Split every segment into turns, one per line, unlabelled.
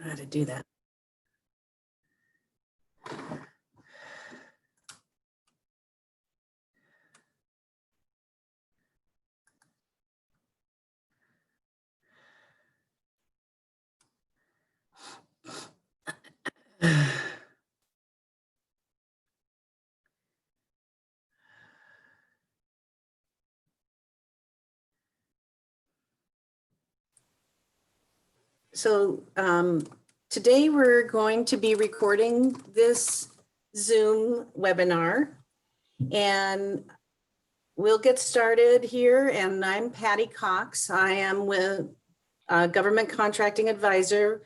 how to do that. So today we're going to be recording this Zoom webinar, and we'll get started here. And I'm Patty Cox. I am with Government Contracting Advisor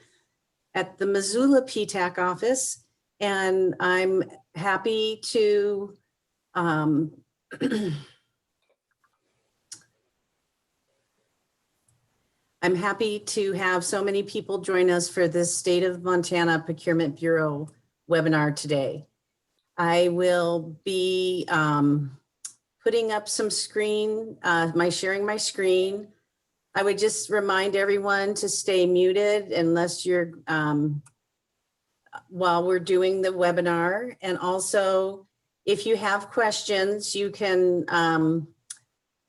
at the Missoula PTAC office, and I'm happy to I'm happy to have so many people join us for this State of Montana Procurement Bureau webinar today. I will be putting up some screen, sharing my screen. I would just remind everyone to stay muted unless you're, while we're doing the webinar. And also, if you have questions, you can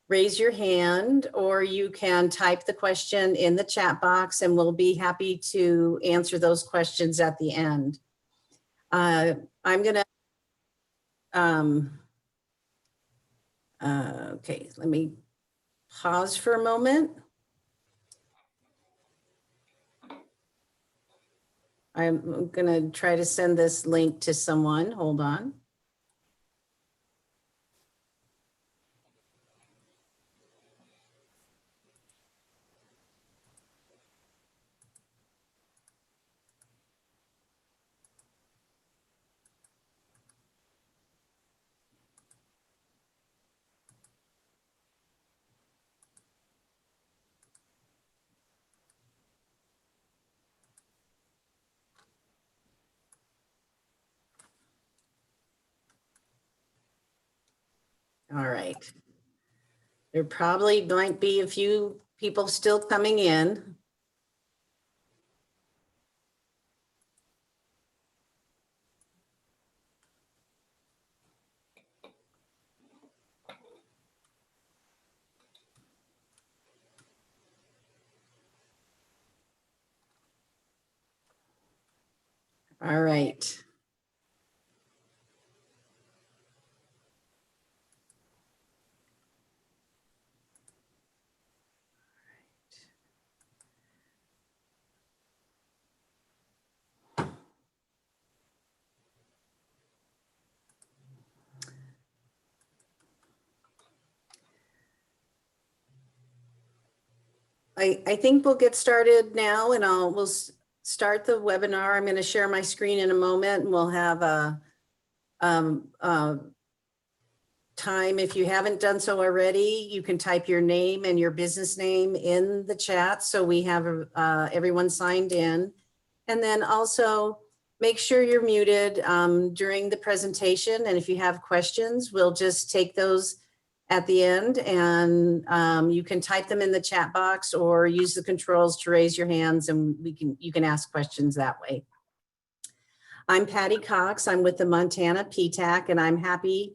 raise your hand, or you can type the question in the chat box, and we'll be happy to answer those questions at the end. I'm gonna, okay, let me pause for a moment. I'm gonna try to send this link to someone, hold on. All right. There probably might be a few people still coming in. All right. I think we'll get started now, and we'll start the webinar. I'm going to share my screen in a moment, and we'll have a time. If you haven't done so already, you can type your name and your business name in the chat, so we have everyone signed in. And then also make sure you're muted during the presentation. And if you have questions, we'll just take those at the end, and you can type them in the chat box or use the controls to raise your hands, and you can ask questions that way. I'm Patty Cox. I'm with the Montana PTAC, and I'm happy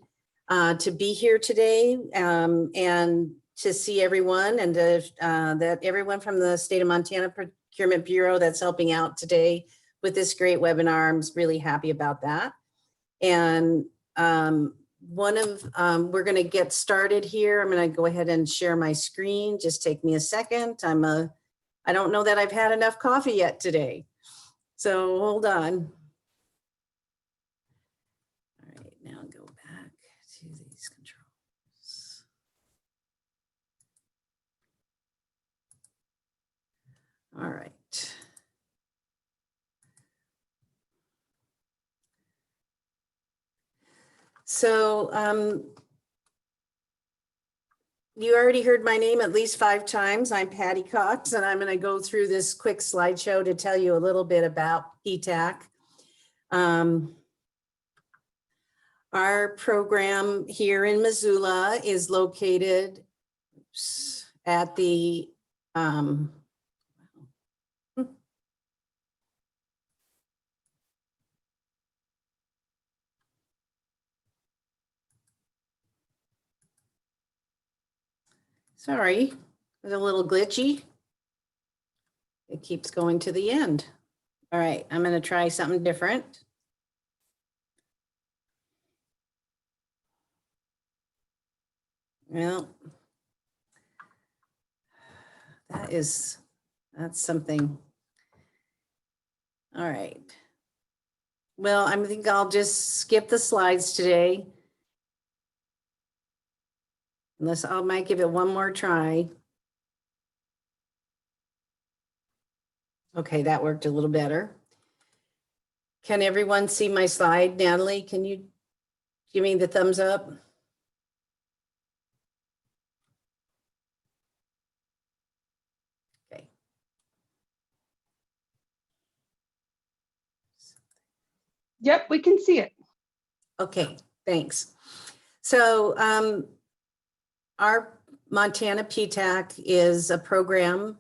to be here today and to see everyone, and that everyone from the State of Montana Procurement Bureau that's helping out today with this great webinar. I'm really happy about that. And we're going to get started here. I'm going to go ahead and share my screen. Just take me a second. I don't know that I've had enough coffee yet today. So hold on. All right, now go back to these controls. All right. So you already heard my name at least 5 times. I'm Patty Cox, and I'm going to go through this quick slideshow to tell you a little bit about PTAC. Our program here in Missoula is located at the Sorry, it was a little glitchy. It keeps going to the end. All right, I'm going to try something different. Well, that's something. All right. Well, I think I'll just skip the slides today. Unless I might give it one more try. Okay, that worked a little better. Can everyone see my slide? Natalie, can you give me the thumbs up? Okay.
Yep, we can see it.
Okay, thanks. So our Montana PTAC is a program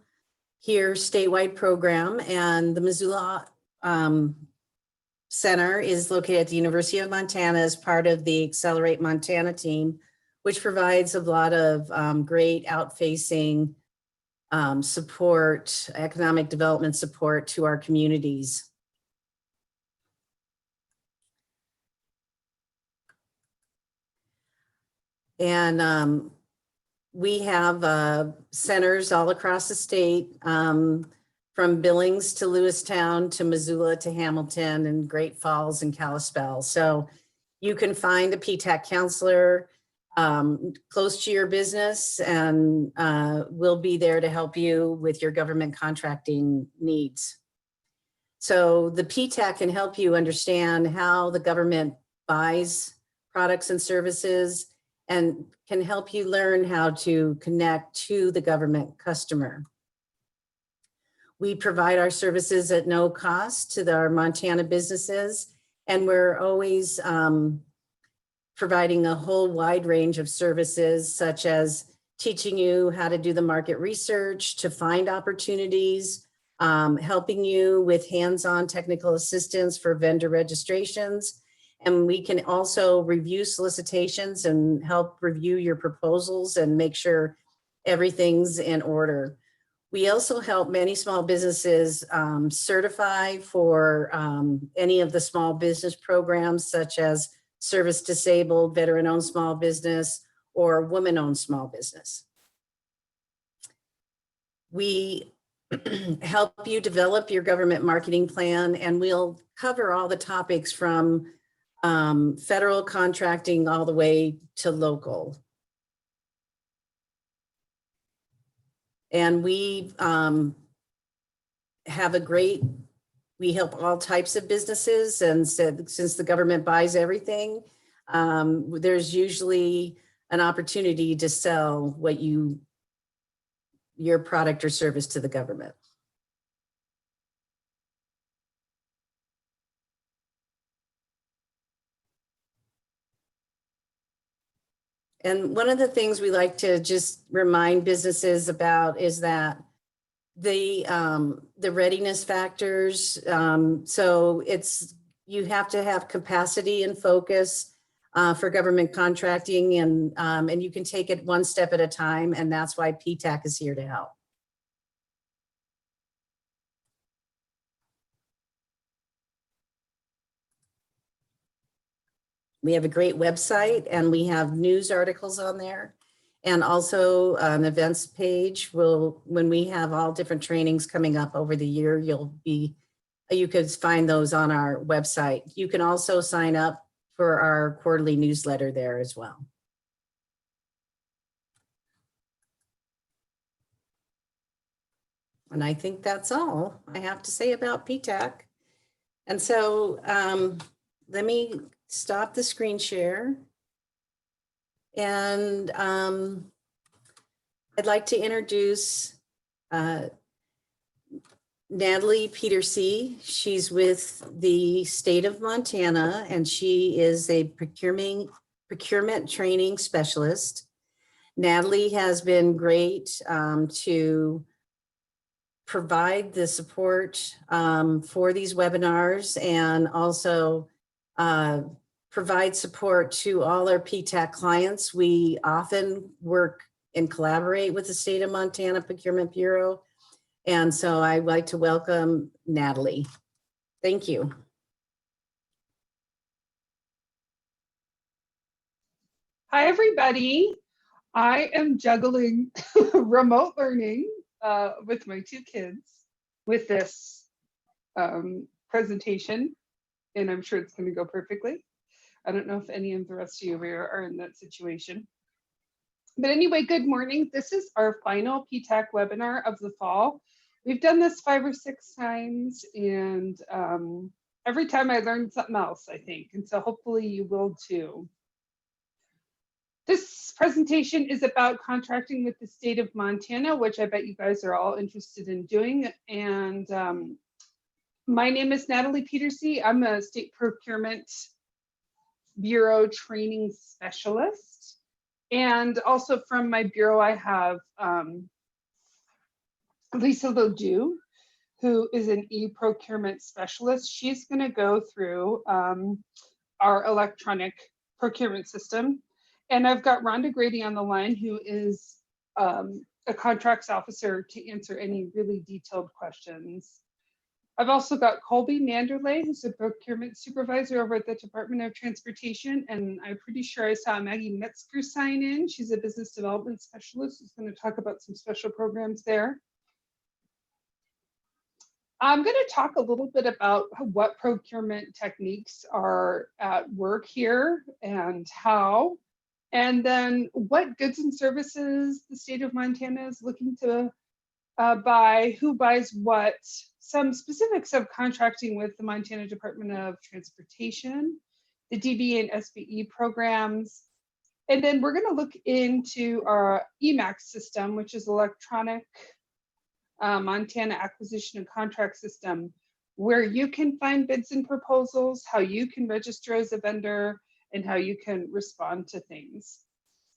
here, statewide program, and the Missoula Center is located at the University of Montana as part of the Accelerate Montana team, which provides a lot of great outfacing support, economic development support to our communities. And we have centers all across the state, from Billings to Lewistown to Missoula to Hamilton and Great Falls and Kalispell. So you can find a PTAC counselor close to your business, and we'll be there to help you with your government contracting needs. So the PTAC can help you understand how the government buys products and services, and can help you learn how to connect to the government customer. We provide our services at no cost to our Montana businesses, and we're always providing a whole wide range of services, such as teaching you how to do the market research, to find opportunities, helping you with hands-on technical assistance for vendor registrations. And we can also review solicitations and help review your proposals and make sure everything's in order. We also help many small businesses certify for any of the small business programs, such as service disabled, veteran-owned small business, or woman-owned small business. We help you develop your government marketing plan, and we'll cover all the topics from federal contracting all the way to local. And we we help all types of businesses, and since the government buys everything, there's usually an opportunity to sell your product or service to the government. And one of the things we like to just remind businesses about is that the readiness factors. So you have to have capacity and focus for government contracting, and you can take it one step at a time, and that's why PTAC is here to help. We have a great website, and we have news articles on there, and also an events page. When we have all different trainings coming up over the year, you could find those on our website. You can also sign up for our quarterly newsletter there as well. And I think that's all I have to say about PTAC. And so let me stop the screen share. And I'd like to introduce Natalie Petersey. She's with the state of Montana, and she is a procurement training specialist. Natalie has been great to provide the support for these webinars, and also provide support to all our PTAC clients. We often work and collaborate with the State of Montana Procurement Bureau. And so I'd like to welcome Natalie. Thank you.
Hi, everybody. I am juggling remote learning with my two kids with this presentation, and I'm sure it's going to go perfectly. I don't know if any of the rest of you are in that situation. But anyway, good morning. This is our final PTAC webinar of the fall. We've done this 5 or 6 times, and every time I learned something else, I think. And so hopefully you will too. This presentation is about contracting with the state of Montana, which I bet you guys are all interested in doing. And my name is Natalie Petersey. I'm a State Procurement Bureau training specialist. And also from my bureau, I have Lisa Ledoux, who is an eProcurement specialist. She's going to go through our electronic procurement system. And I've got Rhonda Grady on the line, who is a contracts officer, to answer any really detailed questions. I've also got Colby Manderley, who's a procurement supervisor over at the Department of Transportation. And I'm pretty sure I saw Maggie Metzger sign in. She's a business development specialist who's going to talk about some special programs there. I'm going to talk a little bit about what procurement techniques are at work here and how. And then what goods and services the state of Montana is looking to buy, who buys what, some specifics of contracting with the Montana Department of Transportation, the DB and SBE programs. And then we're going to look into our EMAX system, which is electronic Montana Acquisition and Contract System, where you can find bids and proposals, how you can register as a vendor, and how you can respond to things.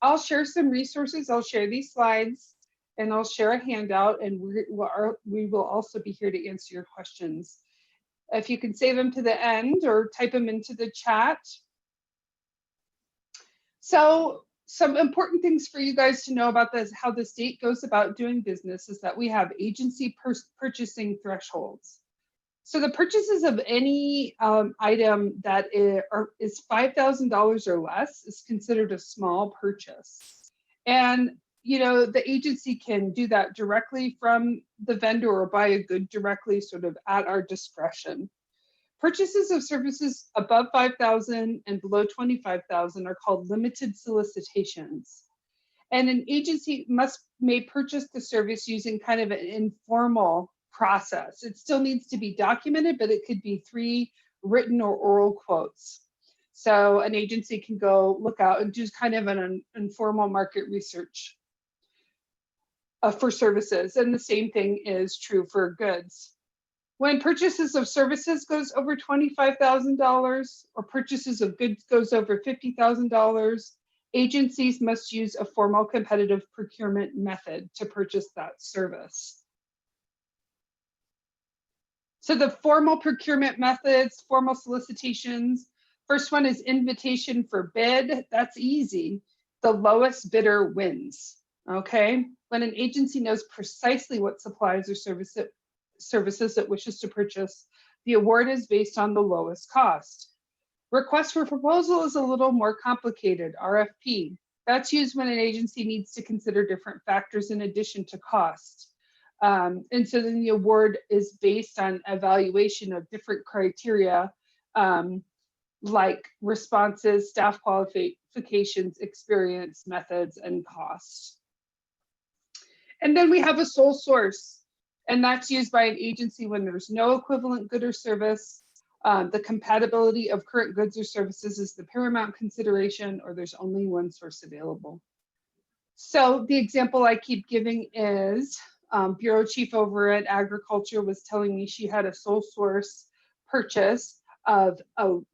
I'll share some resources. I'll share these slides, and I'll share a handout, and we will also be here to answer your questions. If you can save them to the end or type them into the chat. So some important things for you guys to know about this, how the state goes about doing business, is that we have agency purchasing thresholds. So the purchases of any item that is $5,000 or less is considered a small purchase. And you know, the agency can do that directly from the vendor or buy a good directly, sort of at our discretion. Purchases of services above $5,000 and below $25,000 are called limited solicitations. And an agency may purchase the service using kind of an informal process. It still needs to be documented, but it could be 3 written or oral quotes. So an agency can go look out and do kind of an informal market research for services. And the same thing is true for goods. When purchases of services goes over $25,000 or purchases of goods goes over $50,000, agencies must use a formal competitive procurement method to purchase that service. So the formal procurement methods, formal solicitations, first one is invitation for bid. That's easy. The lowest bidder wins, okay? When an agency knows precisely what supplies or services it wishes to purchase, the award is based on the lowest cost. Request for proposal is a little more complicated, RFP. That's used when an agency needs to consider different factors in addition to cost. And so then the award is based on evaluation of different criteria, like responses, staff qualifications, experience, methods, and cost. And then we have a sole source, and that's used by an agency when there's no equivalent good or service. The compatibility of current goods or services is the paramount consideration, or there's only one source available. So the example I keep giving is Bureau Chief over at Agriculture was telling me she had a sole source purchase of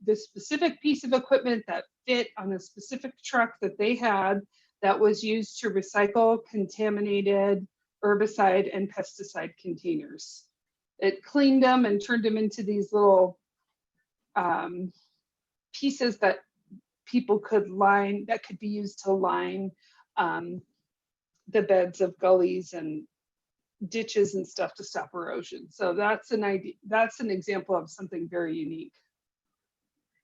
this specific piece of equipment that fit on a specific truck that they had that was used to recycle contaminated herbicide and pesticide containers. It cleaned them and turned them into these little pieces that people could line, that could be used to line the beds of gullies and ditches and stuff to stop erosion. So that's an idea. That's an example of something very unique.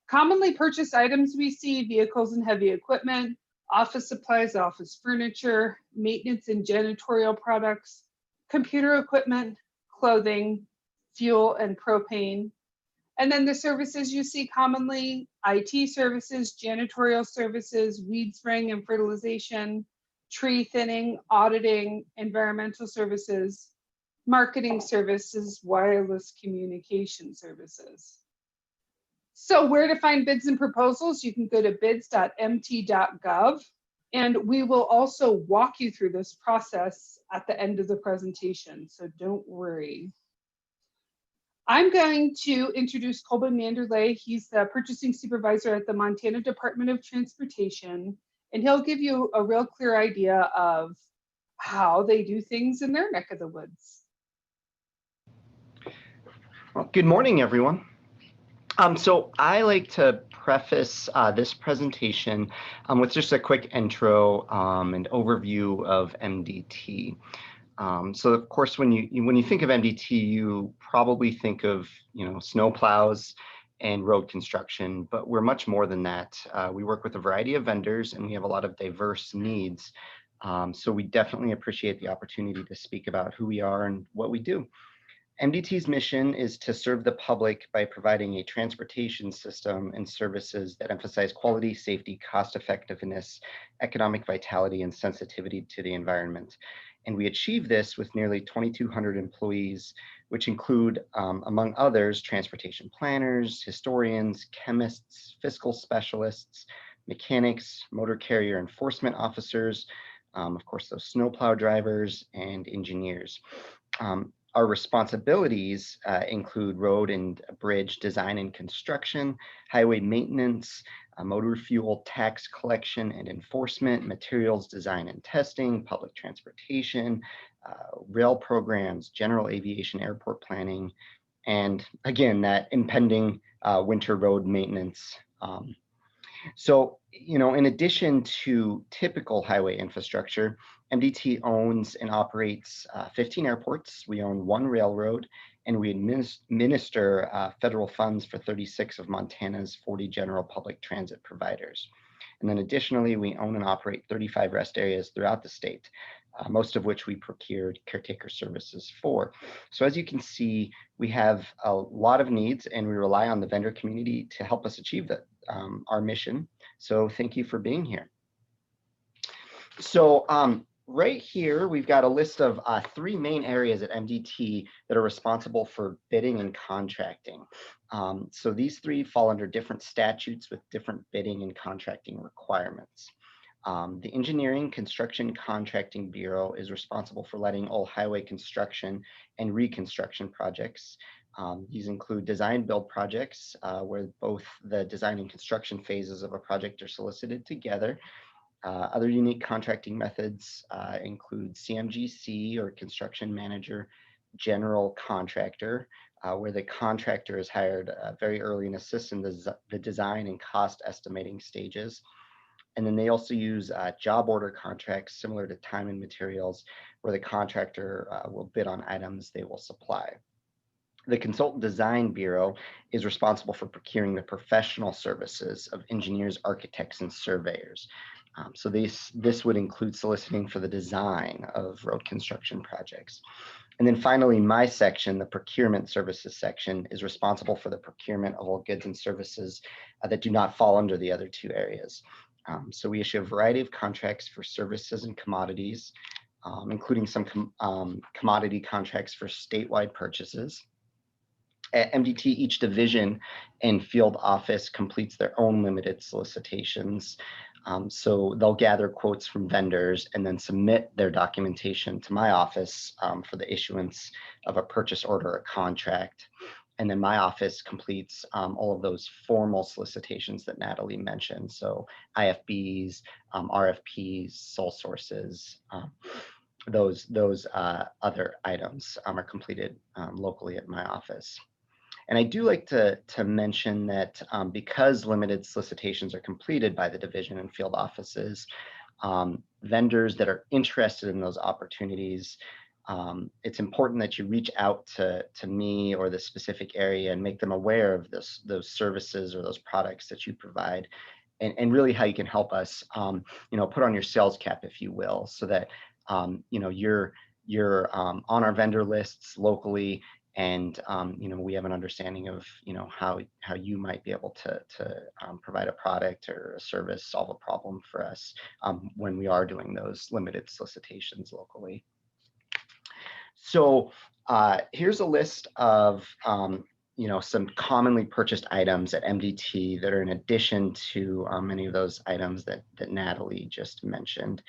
Commonly purchased items we see: vehicles and heavy equipment, office supplies, office furniture, maintenance and janitorial products, computer equipment, clothing, fuel and propane. And then the services you see commonly: IT services, janitorial services, weed spraying and fertilization, tree thinning, auditing, environmental services, marketing services, wireless communication services. So where to find bids and proposals? You can go to bids.mt.gov, and we will also walk you through this process at the end of the presentation, so don't worry. I'm going to introduce Colby Manderley. He's the purchasing supervisor at the Montana Department of Transportation, and he'll give you a real clear idea of how they do things in their neck of the woods.
Well, good morning, everyone. So I like to preface this presentation with just a quick intro and overview of MDT. So of course, when you think of MDT, you probably think of snow plows and road construction, but we're much more than that. We work with a variety of vendors, and we have a lot of diverse needs. So we definitely appreciate the opportunity to speak about who we are and what we do. MDT's mission is to serve the public by providing a transportation system and services that emphasize quality, safety, cost effectiveness, economic vitality, and sensitivity to the environment. And we achieve this with nearly 2,200 employees, which include, among others, transportation planners, historians, chemists, fiscal specialists, mechanics, motor carrier enforcement officers, of course, those snowplow drivers, and engineers. Our responsibilities include road and bridge design and construction, highway maintenance, motor fuel tax collection and enforcement, materials design and testing, public transportation, rail programs, general aviation airport planning, and again, that impending winter road maintenance. So, in addition to typical highway infrastructure, MDT owns and operates 15 airports. We own 1 railroad, and we administer federal funds for 36 of Montana's 40 general public transit providers. And then additionally, we own and operate 35 rest areas throughout the state, most of which we procured caretaker services for. So as you can see, we have a lot of needs, and we rely on the vendor community to help us achieve that, our mission. So thank you for being here. So right here, we've got a list of 3 main areas at MDT that are responsible for bidding and contracting. So these 3 fall under different statutes with different bidding and contracting requirements. The Engineering Construction Contracting Bureau is responsible for letting all highway construction and reconstruction projects. These include design build projects where both the design and construction phases of a project are solicited together. Other unique contracting methods include CMGC, or Construction Manager General Contractor, where the contractor is hired very early and assists in the design and cost estimating stages. And then they also use job order contracts similar to time and materials, where the contractor will bid on items they will supply. The Consultant Design Bureau is responsible for procuring the professional services of engineers, architects, and surveyors. So this would include soliciting for the design of road construction projects. And then finally, my section, the Procurement Services section, is responsible for the procurement of all goods and services that do not fall under the other 2 areas. So we issue a variety of contracts for services and commodities, including some commodity contracts for statewide purchases. At MDT, each division and field office completes their own limited solicitations. So they'll gather quotes from vendors and then submit their documentation to my office for the issuance of a purchase order or contract. And then my office completes all of those formal solicitations that Natalie mentioned. So IFBs, RFPs, sole sources, those other items are completed locally at my office. And I do like to mention that because limited solicitations are completed by the division and field offices, vendors that are interested in those opportunities, it's important that you reach out to me or the specific area and make them aware of those services or those products that you provide, and really how you can help us, put on your sales cap, if you will, so that you're on our vendor lists locally, and we have an understanding of how you might be able to provide a product or a service, solve a problem for us when we are doing those limited solicitations locally. So here's a list of some commonly purchased items at MDT that are in addition to many of those items that Natalie just mentioned.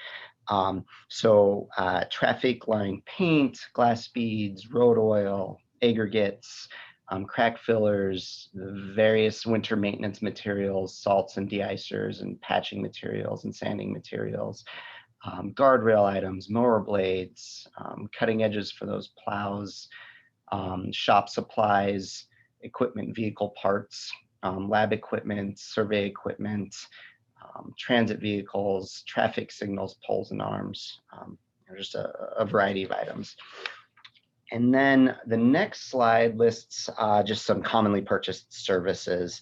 Traffic line paint, glass beads, road oil, aggregates, crack fillers, various winter maintenance materials, salts and de-icers, and patching materials and sanding materials, guardrail items, mower blades, cutting edges for those plows, shop supplies, equipment, vehicle parts, lab equipment, survey equipment, transit vehicles, traffic signals, poles and arms, just a variety of items. And then the next slide lists just some commonly purchased services.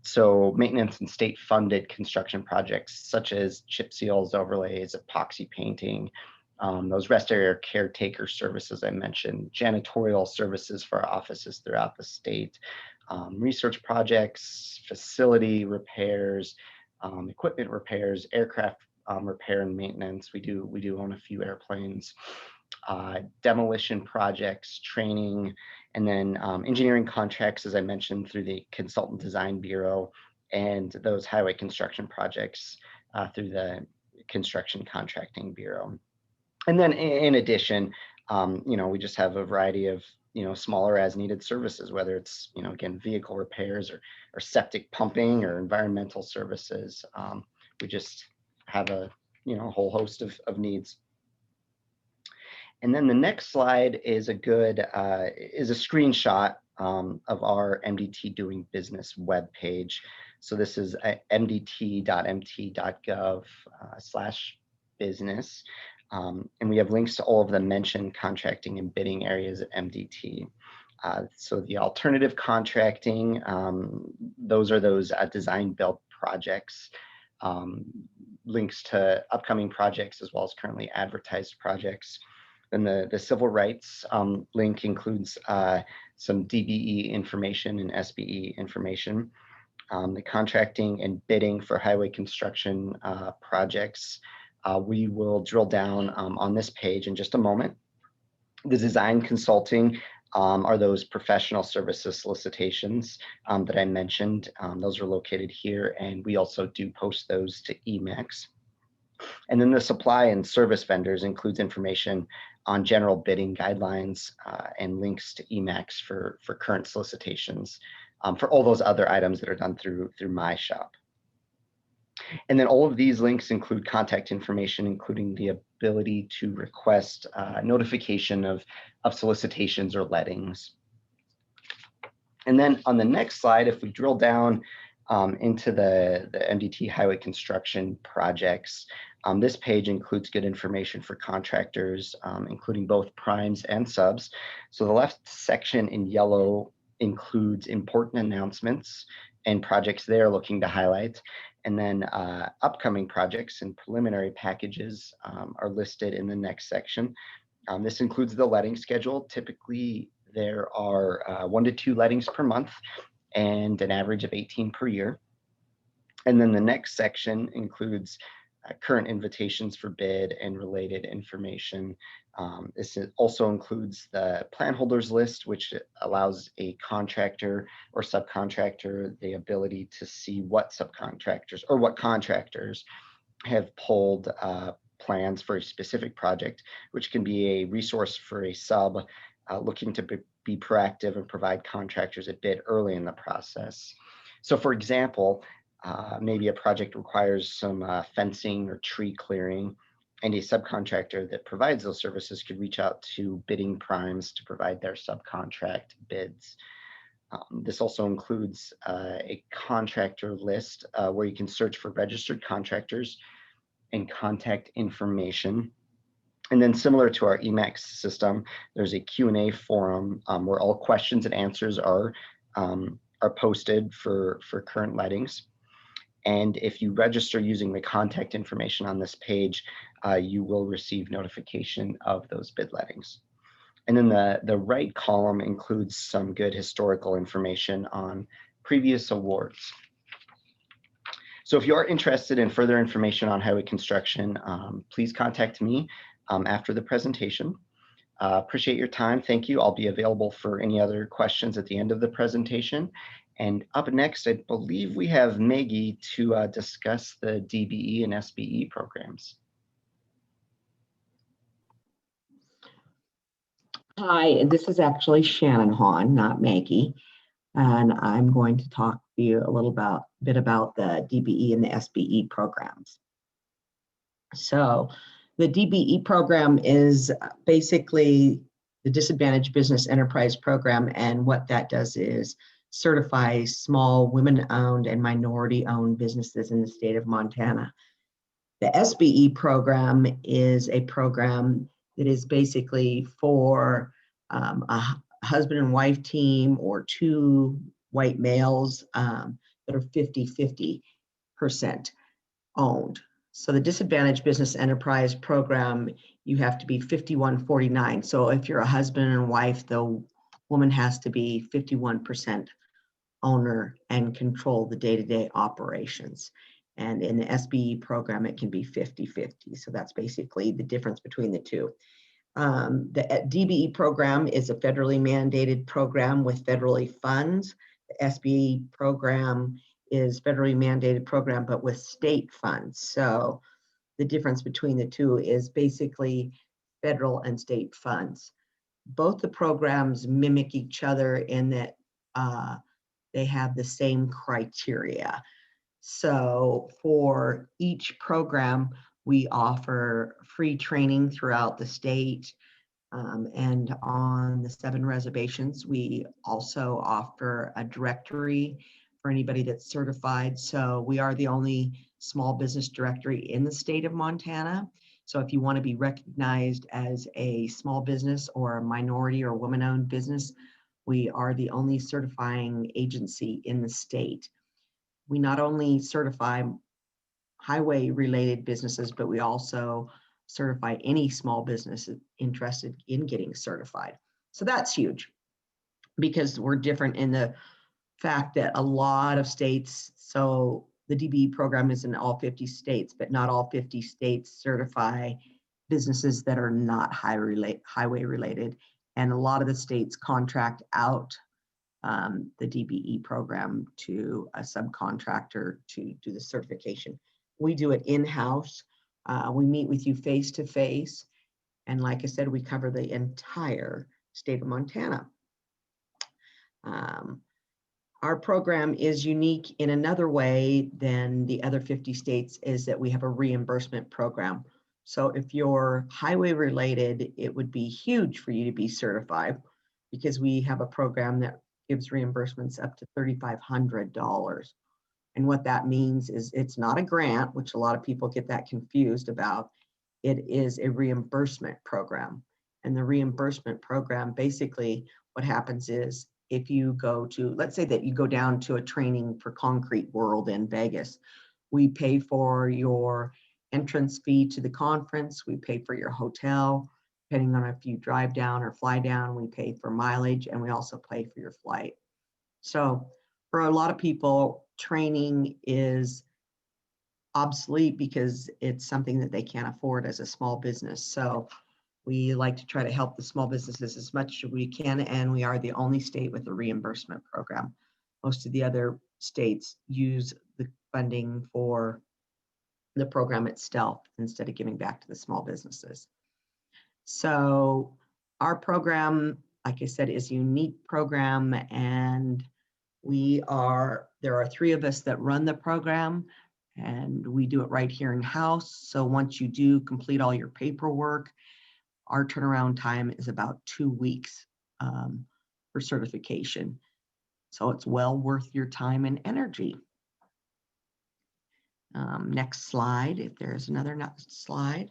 So maintenance and state funded construction projects such as chip seals, overlays, epoxy painting, those rest area caretaker services I mentioned, janitorial services for our offices throughout the state, research projects, facility repairs, equipment repairs, aircraft repair and maintenance. We do own a few airplanes. Demolition projects, training, and then engineering contracts, as I mentioned, through the Consultant Design Bureau, and those highway construction projects through the Construction Contracting Bureau. And then in addition, we just have a variety of smaller as needed services, whether it's again vehicle repairs or septic pumping or environmental services. We just have a whole host of needs. And then the next slide is a screenshot of our MDT Doing Business webpage. So this is mdt.mt.gov/business. And we have links to all of the mentioned contracting and bidding areas at MDT. So the alternative contracting, those are those design build projects, links to upcoming projects as well as currently advertised projects. Then the civil rights link includes some DBE information and SBE information. The contracting and bidding for highway construction projects. We will drill down on this page in just a moment. The design consulting are those professional services solicitations that I mentioned. Those are located here, and we also do post those to Emacs. And then the supply and service vendors includes information on general bidding guidelines and links to Emacs for current solicitations for all those other items that are done through my shop. And then all of these links include contact information, including the ability to request notification of solicitations or lettings. And then on the next slide, if we drill down into the MDT highway construction projects, this page includes good information for contractors, including both primes and subs. So the left section in yellow includes important announcements and projects they're looking to highlight. And then upcoming projects and preliminary packages are listed in the next section. This includes the letting schedule. Typically, there are 1 to 2 lettings per month and an average of 18 per year. And then the next section includes current invitations for bid and related information. This also includes the plan holders list, which allows a contractor or subcontractor the ability to see what subcontractors or what contractors have pulled plans for a specific project, which can be a resource for a sub looking to be proactive and provide contractors a bid early in the process. So for example, maybe a project requires some fencing or tree clearing, and a subcontractor that provides those services could reach out to bidding primes to provide their subcontract bids. This also includes a contractor list where you can search for registered contractors and contact information. And then similar to our Emacs system, there's a Q&A forum where all questions and answers are posted for current lettings. And if you register using the contact information on this page, you will receive notification of those bid lettings. And then the right column includes some good historical information on previous awards. So if you are interested in further information on highway construction, please contact me after the presentation. Appreciate your time. Thank you. I'll be available for any other questions at the end of the presentation. And up next, I believe we have Maggie to discuss the DBE and SBE programs.
Hi, this is actually Shannon Hahn, not Maggie, and I'm going to talk to you a little bit about the DBE and the SBE programs. So the DBE program is basically the Disadvantaged Business Enterprise Program, and what that does is certify small women-owned and minority-owned businesses in the state of Montana. The SBE program is a program that is basically for a husband and wife team or two white males that are 50-50% owned. So the Disadvantaged Business Enterprise Program, you have to be 51-49. So if you're a husband and wife, the woman has to be 51% owner and control the day-to-day operations. And in the SBE program, it can be 50-50. So that's basically the difference between the two. The DBE program is a federally mandated program with federally funds. The SBE program is federally mandated program, but with state funds. So the difference between the two is basically federal and state funds. Both the programs mimic each other in that they have the same criteria. So for each program, we offer free training throughout the state. And on the 7 reservations, we also offer a directory for anybody that's certified. So we are the only small business directory in the state of Montana. So if you want to be recognized as a small business or a minority or woman-owned business, we are the only certifying agency in the state. We not only certify highway-related businesses, but we also certify any small business interested in getting certified. So that's huge because we're different in the fact that a lot of states, so the DBE program is in all 50 states, but not all 50 states certify businesses that are not highway related. And a lot of the states contract out the DBE program to a subcontractor to do the certification. We do it in-house. We meet with you face-to-face. And like I said, we cover the entire state of Montana. Our program is unique in another way than the other 50 states is that we have a reimbursement program. So if you're highway related, it would be huge for you to be certified because we have a program that gives reimbursements up to $3,500. And what that means is it's not a grant, which a lot of people get that confused about. It is a reimbursement program. And the reimbursement program, basically what happens is if you go to, let's say that you go down to a training for Concrete World in Vegas, we pay for your entrance fee to the conference, we pay for your hotel, depending on if you drive down or fly down, we pay for mileage, and we also pay for your flight. So for a lot of people, training is obsolete because it's something that they can't afford as a small business. So we like to try to help the small businesses as much as we can, and we are the only state with a reimbursement program. Most of the other states use the funding for the program itself instead of giving back to the small businesses. So our program, like I said, is a unique program, and there are 3 of us that run the program, and we do it right here in-house. So once you do complete all your paperwork, our turnaround time is about 2 weeks for certification. So it's well worth your time and energy. Next slide, if there's another slide.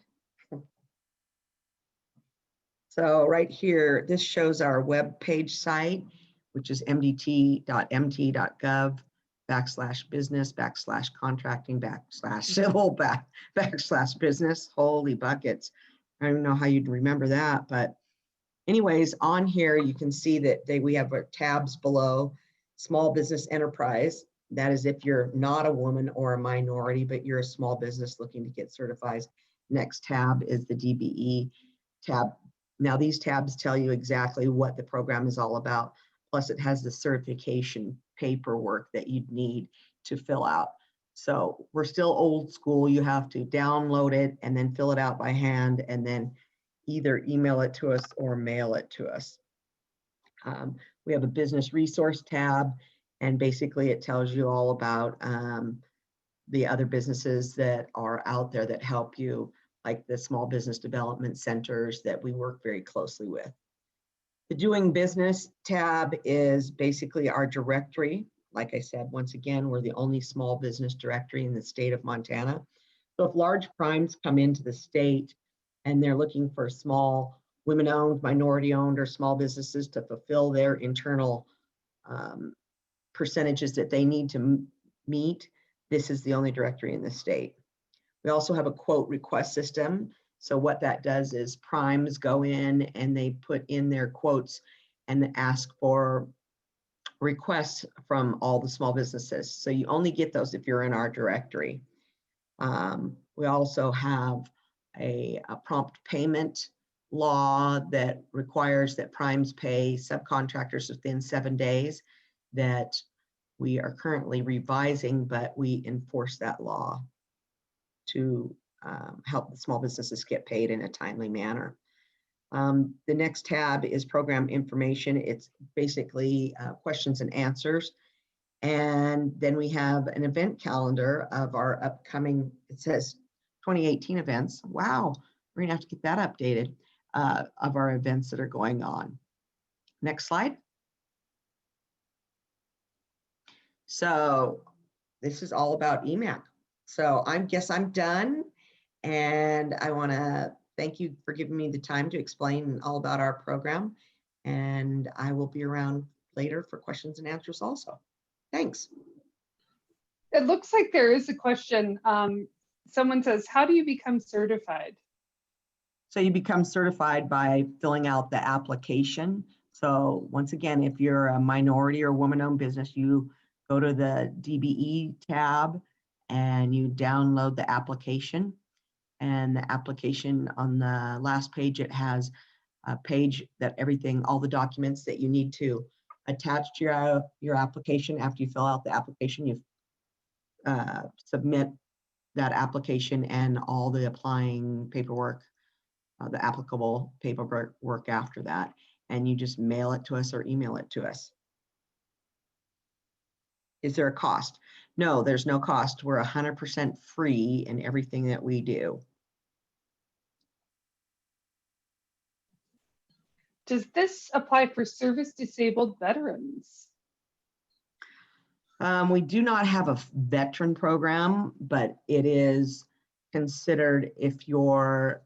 So right here, this shows our web page site, which is mdt.mt.gov/business/contracting/civil/business. Holy buckets. I don't know how you'd remember that, but anyways, on here, you can see that we have our tabs below. Small business enterprise. That is if you're not a woman or a minority, but you're a small business looking to get certified. Next tab is the DBE tab. Now these tabs tell you exactly what the program is all about. Plus it has the certification paperwork that you'd need to fill out. So we're still old school. You have to download it and then fill it out by hand and then either email it to us or mail it to us. We have a business resource tab, and basically it tells you all about the other businesses that are out there that help you, like the small business development centers that we work very closely with. The doing business tab is basically our directory. Like I said, once again, we're the only small business directory in the state of Montana. So if large primes come into the state and they're looking for small women-owned, minority-owned, or small businesses to fulfill their internal percentages that they need to meet, this is the only directory in the state. We also have a quote request system. So what that does is primes go in and they put in their quotes and ask for requests from all the small businesses. So you only get those if you're in our directory. We also have a prompt payment law that requires that primes pay subcontractors within 7 days, that we are currently revising, but we enforce that law to help the small businesses get paid in a timely manner. The next tab is program information. It's basically questions and answers. And then we have an event calendar of our upcoming, it says 2018 events. Wow, we're gonna have to get that updated, of our events that are going on. Next slide. So this is all about EMAC. So I guess I'm done. And I wanna thank you for giving me the time to explain all about our program. And I will be around later for questions and answers also. Thanks.
It looks like there is a question. Someone says, how do you become certified?
So you become certified by filling out the application. So once again, if you're a minority or woman-owned business, you go to the DBE tab and you download the application. And the application on the last page, it has a page that all the documents that you need to attach to your application. After you fill out the application, you submit that application and all the applying paperwork, the applicable paperwork after that, and you just mail it to us or email it to us. Is there a cost? No, there's no cost. We're 100% free in everything that we do.
Does this apply for service disabled veterans?
We do not have a veteran program, but it is considered if you're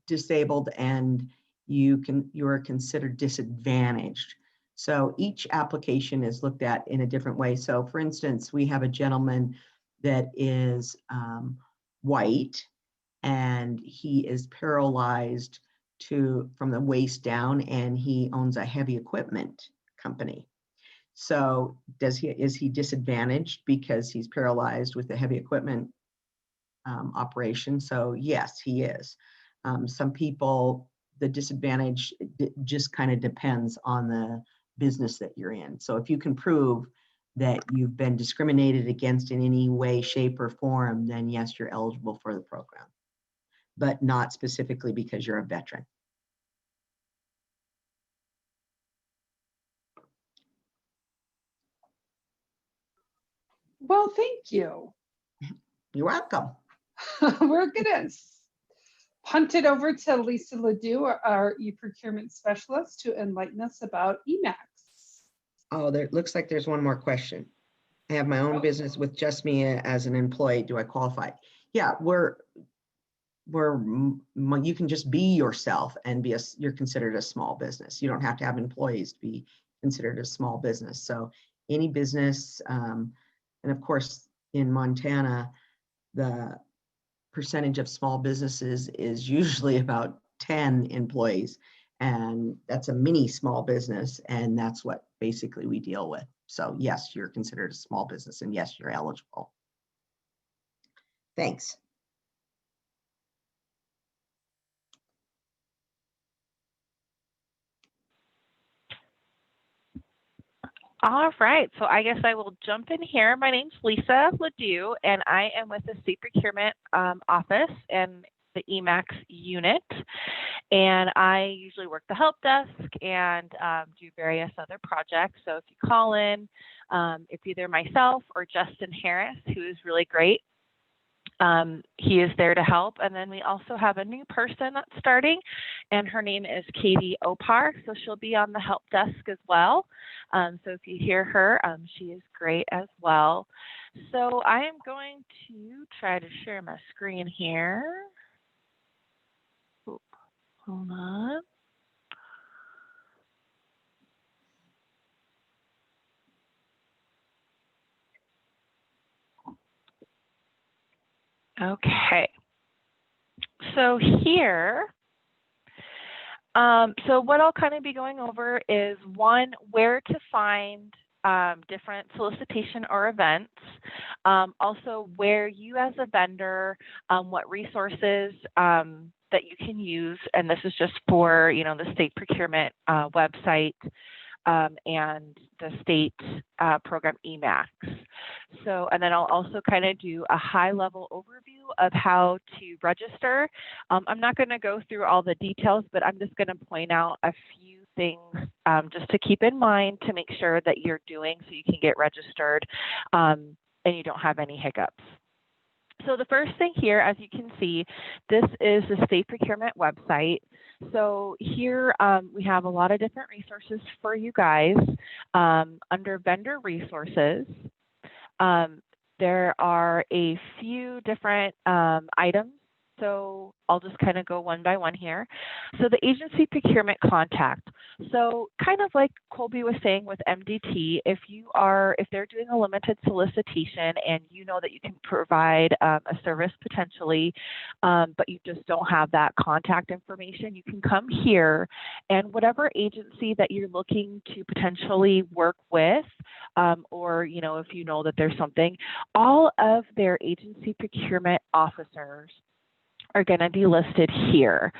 disabled and you are considered disadvantaged. So each application is looked at in a different way. So for instance, we have a gentleman that is white and he is paralyzed from the waist down, and he owns a heavy equipment company. So is he disadvantaged because he's paralyzed with the heavy equipment operation? So yes, he is. Some people, the disadvantage just kind of depends on the business that you're in. So if you can prove that you've been discriminated against in any way, shape, or form, then yes, you're eligible for the program, but not specifically because you're a veteran.
Well, thank you.
You're welcome.
We're gonna punt it over to Lisa Ledoux, our eProcurement specialist, to enlighten us about EMACs.
Oh, there looks like there's one more question. I have my own business with just me as an employee. Do I qualify? Yeah, you can just be yourself and you're considered a small business. You don't have to have employees to be considered a small business. So any business, and of course in Montana, the percentage of small businesses is usually about 10 employees, and that's a mini small business, and that's what basically we deal with. So yes, you're considered a small business, and yes, you're eligible. Thanks.
All right, so I guess I will jump in here. My name's Lisa Ledoux, and I am with the State Procurement Office and the EMAX unit. And I usually work the help desk and do various other projects. So if you call in, it's either myself or Justin Harris, who is really great. He is there to help. And then we also have a new person that's starting, and her name is Katie Opar. So she'll be on the help desk as well. So if you hear her, she is great as well. So I am going to try to share my screen here. Oop, hold on. Okay, so here, so what I'll kind of be going over is one, where to find different solicitation or events, also where you as a vendor, what resources that you can use, and this is just for, you know, the state procurement website and the state program EMAX. So, and then I'll also kind of do a high level overview of how to register. I'm not going to go through all the details, but I'm just going to point out a few things just to keep in mind to make sure that you're doing so you can get registered and you don't have any hiccups. So the first thing here, as you can see, this is the state procurement website. So here we have a lot of different resources for you guys. Under vendor resources, there are a few different items. So I'll just kind of go one by one here. So the agency procurement contact. So kind of like Colby was saying with MDT, if they're doing a limited solicitation and you know that you can provide a service potentially, but you just don't have that contact information, you can come here, and whatever agency that you're looking to potentially work with, or, you know, if you know that there's something, all of their agency procurement officers are going to be listed here.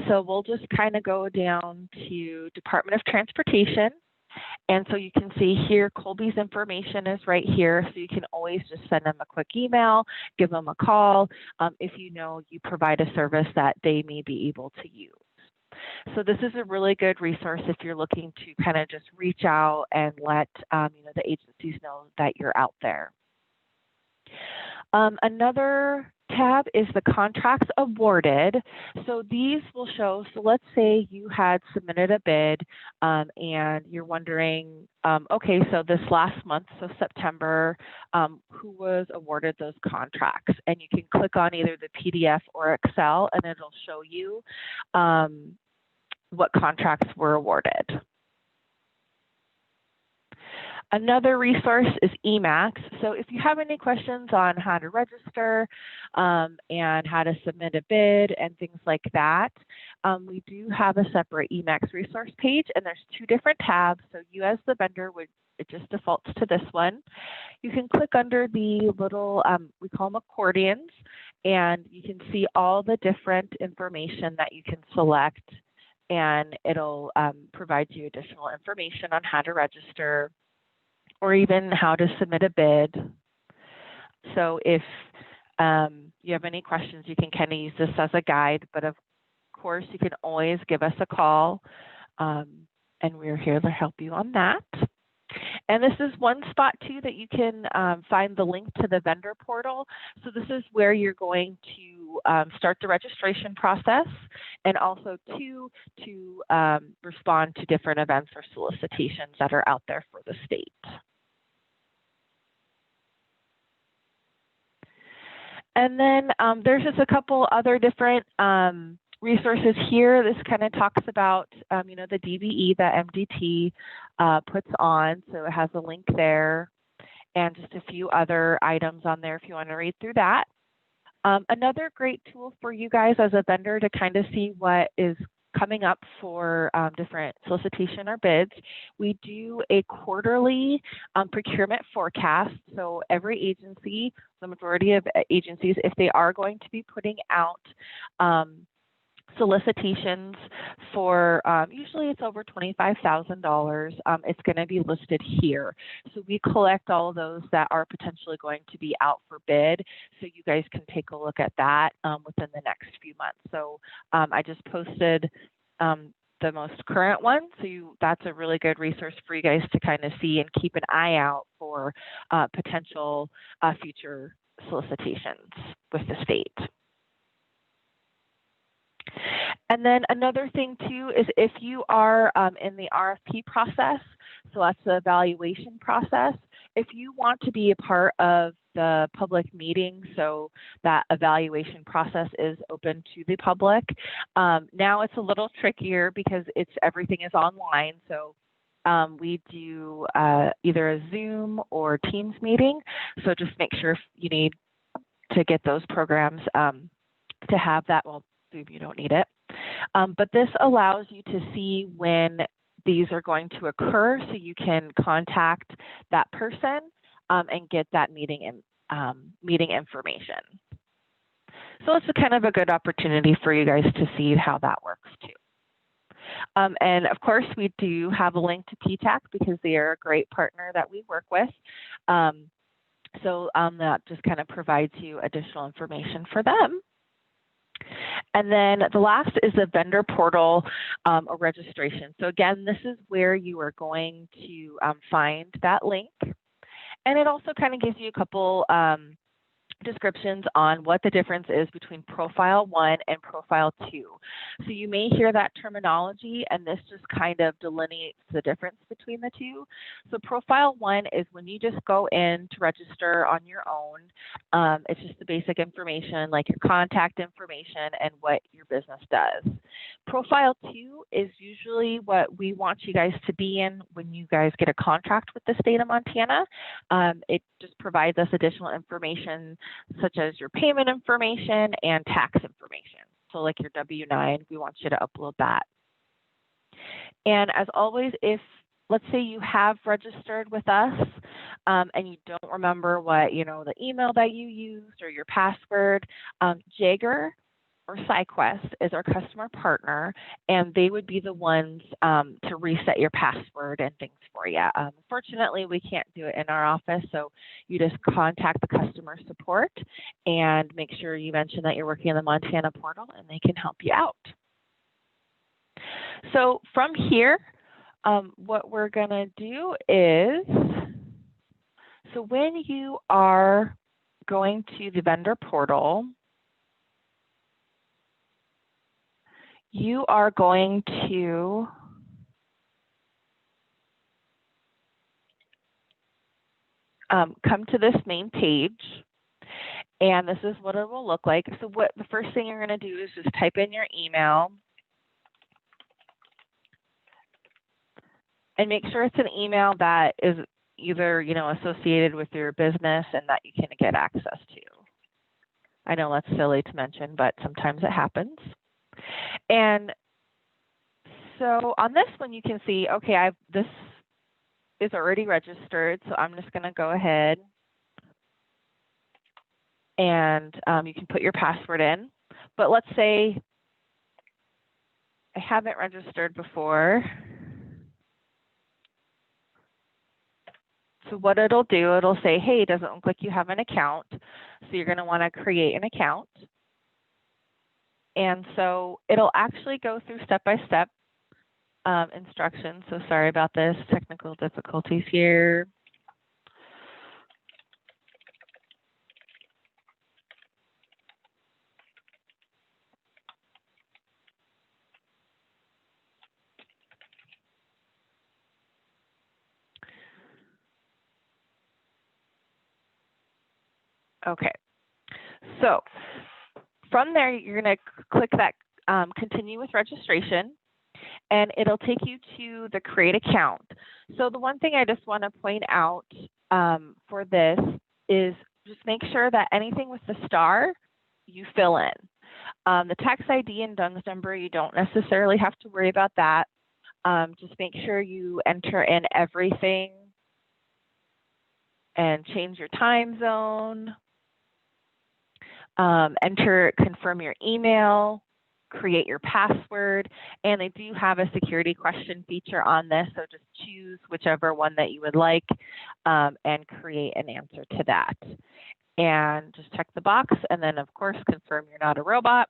So we'll just kind of go down to Department of Transportation. And so you can see here, Colby's information is right here. So you can always just send them a quick email, give them a call, if you know you provide a service that they may be able to use. So this is a really good resource if you're looking to kind of just reach out and let you know, the agencies know that you're out there. Another tab is the contracts awarded. So these will show, so let's say you had submitted a bid and you're wondering, okay, so this last month, so September, who was awarded those contracts? And you can click on either the PDF or Excel and it'll show you what contracts were awarded. Another resource is EMAX. So if you have any questions on how to register and how to submit a bid and things like that, we do have a separate EMAX resource page, and there's two different tabs. So you as the vendor it just defaults to this one. You can click under the little, we call them accordions, and you can see all the different information that you can select, and it'll provide you additional information on how to register, or even how to submit a bid. So if you have any questions, you can kind of use this as a guide, but of course you can always give us a call and we're here to help you on that. And this is one spot too that you can find the link to the vendor portal. So this is where you're going to start the registration process, and also to respond to different events or solicitations that are out there for the state. And then there's just a couple other different resources here. This kind of talks about, you know, the DBE that MDT puts on. So it has a link there and just a few other items on there if you want to read through that. Another great tool for you guys as a vendor to kind of see what is coming up for different solicitation or bids. We do a quarterly procurement forecast. So every agency, the majority of agencies, if they are going to be putting out solicitations for, usually it's over $25,000, it's going to be listed here. So we collect all of those that are potentially going to be out for bid. So you guys can take a look at that within the next few months. So I just posted the most current one. So that's a really good resource for you guys to kind of see and keep an eye out for potential future solicitations with the state. And then another thing too is if you are in the RFP process, so that's the evaluation process, if you want to be a part of the public meeting, so that evaluation process is open to the public. Now it's a little trickier because everything is online. So we do either a Zoom or Teams meeting. So just make sure if you need to get those programs to have that. Well, Zoom, you don't need it. But this allows you to see when these are going to occur so you can contact that person and get that meeting information. So it's kind of a good opportunity for you guys to see how that works too. And of course, we do have a link to PTAC because they are a great partner that we work with. So that just kind of provides you additional information for them. And then the last is the vendor portal or registration. So again, this is where you are going to find that link. And it also kind of gives you a couple descriptions on what the difference is between Profile 1 and Profile 2. So you may hear that terminology, and this just kind of delineates the difference between the two. So Profile 1 is when you just go in to register on your own. It's just the basic information like your contact information and what your business does. Profile 2 is usually what we want you guys to be in when you guys get a contract with the state of Montana. It just provides us additional information such as your payment information and tax information. So like your W-9, we want you to upload that. And as always, if let's say you have registered with us and you don't remember what, the email that you used or your password, Jagger or SciQuest is our customer partner, and they would be the ones to reset your password and things for you. Unfortunately, we can't do it in our office, so you just contact the customer support and make sure you mention that you're working in the Montana portal, and they can help you out. So from here, what we're going to do is, so when you are going to the vendor portal, you are going to come to this main page, and this is what it will look like. So what the first thing you're going to do is just type in your email and make sure it's an email that is either, associated with your business and that you can get access to. I know that's silly to mention, but sometimes it happens. And so on this one, you can see, okay, this is already registered, so I'm just going to go ahead and you can put your password in. But let's say I haven't registered before. So what it'll do, it'll say, hey, it doesn't look like you have an account. So you're going to want to create an account. And so it'll actually go through step-by-step instructions. So sorry about this, technical difficulties here. Okay, So from there, you're going to click that continue with registration, and it'll take you to the create account. So the one thing I just want to point out for this is just make sure that anything with the star, you fill in. The tax ID and DUNS number, you don't necessarily have to worry about that. Just make sure you enter in everything and change your time zone. Confirm your email, create your password, and they do have a security question feature on this, so just choose whichever one that you would like and create an answer to that. And just check the box, and then of course confirm you're not a robot,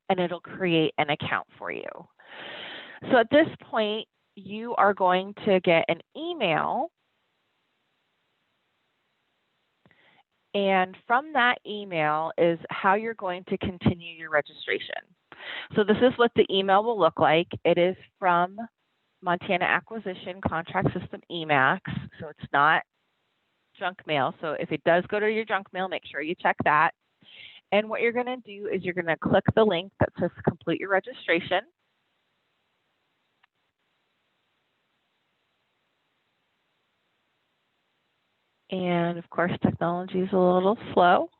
and it'll create an account for you. So at this point, you are going to get an email, and from that email is how you're going to continue your registration. So this is what the email will look like. It is from Montana Acquisition Contract System EMAX, so it's not junk mail. So if it does go to your junk mail, make sure you check that. And what you're going to do is you're going to click the link that says complete your registration. And of course, technology is a little slow.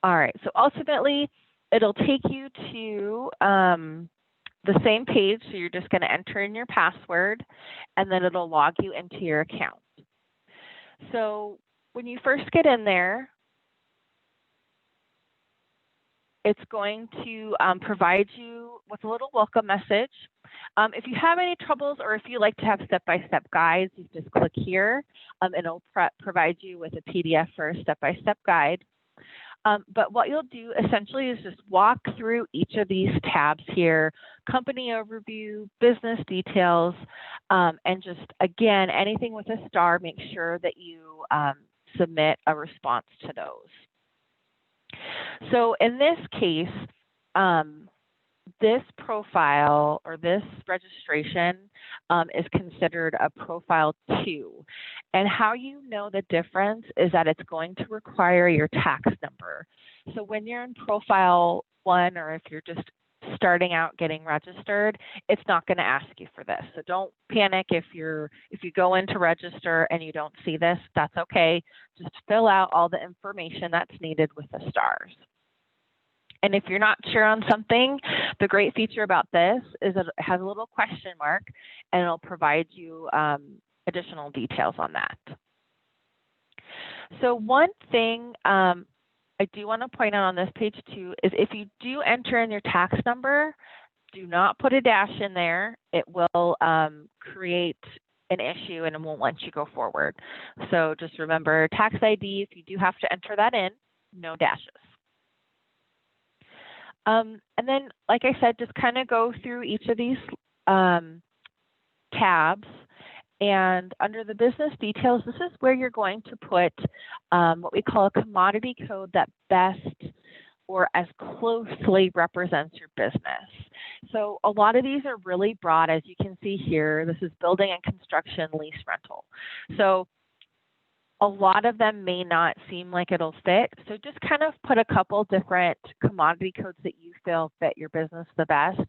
All right, so ultimately, it'll take you to the same page. So you're just going to enter in your password, and then it'll log you into your account. So when you first get in there, it's going to provide you with a little welcome message. If you have any troubles, or if you like to have step-by-step guides, you just click here, and it'll provide you with a PDF for a step-by-step guide. But what you'll do essentially is just walk through each of these tabs here: company overview, business details, and just, again, anything with a star, make sure that you submit a response to those. So in this case, this profile or this registration is considered a profile 2. And how you know the difference is that it's going to require your tax number. So when you're in profile 1, or if you're just starting out getting registered, it's not going to ask you for this. So don't panic if you go in to register and you don't see this. That's okay. Just fill out all the information that's needed with the stars. And if you're not sure on something, the great feature about this is that it has a little question mark, and it'll provide you additional details on that. So one thing I do want to point out on this page too is if you do enter in your tax number, do not put a dash in there. It will create an issue and it won't let you go forward. So just remember, tax ID, if you do have to enter that in, no dashes. And then, like I said, just kind of go through each of these tabs. And under the business details, this is where you're going to put what we call a commodity code that best or as closely represents your business. So a lot of these are really broad, as you can see here. This is building and construction, lease, rental. So a lot of them may not seem like it'll fit. So just kind of put a couple different commodity codes that you feel fit your business the best.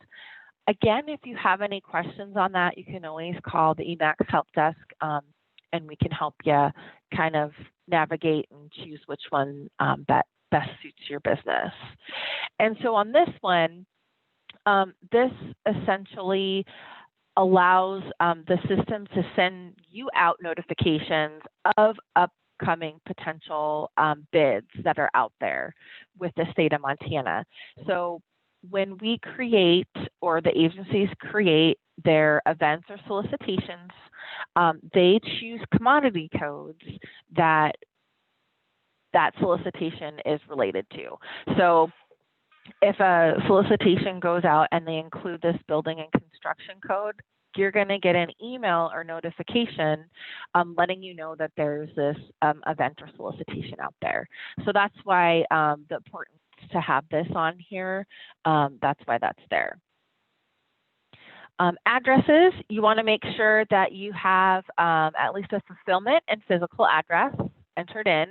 Again, if you have any questions on that, you can always call the EMAX help desk, and we can help you kind of navigate and choose which one that best suits your business. And so on this one, this essentially allows the system to send you out notifications of upcoming potential bids that are out there with the state of Montana. So when we create, or the agencies create their events or solicitations, they choose commodity codes that solicitation is related to. So if a solicitation goes out and they include this building and construction code, you're going to get an email or notification letting you know that there's this event or solicitation out there. So that's why the importance to have this on here, that's why that's there. Addresses, you want to make sure that you have at least a fulfillment and physical address entered in.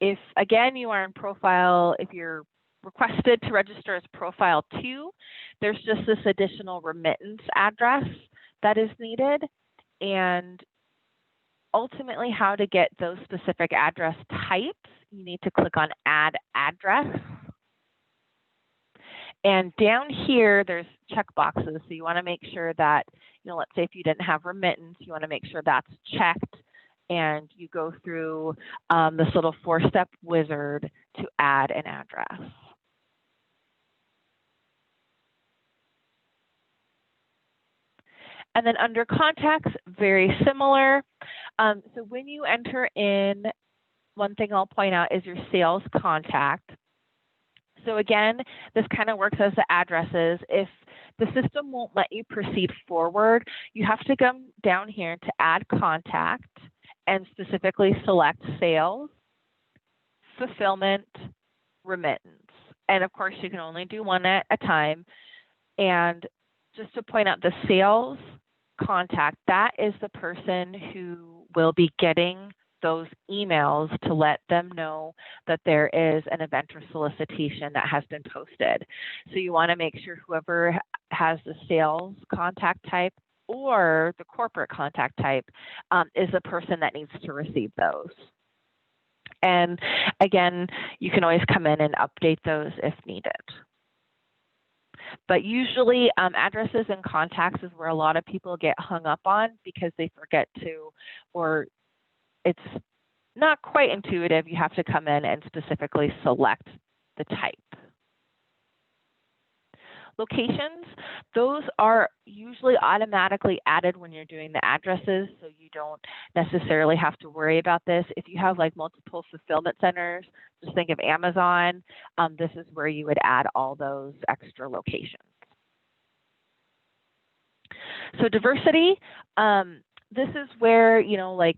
If, again, you are in profile, if you're requested to register as profile 2, there's just this additional remittance address that is needed. And ultimately, how to get those specific address types, you need to click on Add Address. And down here, there's check boxes. So you want to make sure that, let's say if you didn't have remittance, you want to make sure that's checked. And you go through this little 4-step wizard to add an address. And then under contacts, very similar. So when you enter in, one thing I'll point out is your sales contact. So again, this kind of works as the addresses. If the system won't let you proceed forward, you have to come down here to add contact and specifically select sales, fulfillment, remittance. And of course, you can only do one at a time. And just to point out, the sales contact, that is the person who will be getting those emails to let them know that there is an event or solicitation that has been posted. So you want to make sure whoever has the sales contact type or the corporate contact type is the person that needs to receive those. And again, you can always come in and update those if needed. But usually addresses and contacts is where a lot of people get hung up on because they forget to, or it's not quite intuitive. You have to come in and specifically select the type. Locations, those are usually automatically added when you're doing the addresses, so you don't necessarily have to worry about this. If you have like multiple fulfillment centers, just think of Amazon, this is where you would add all those extra locations. So diversity, this is where, like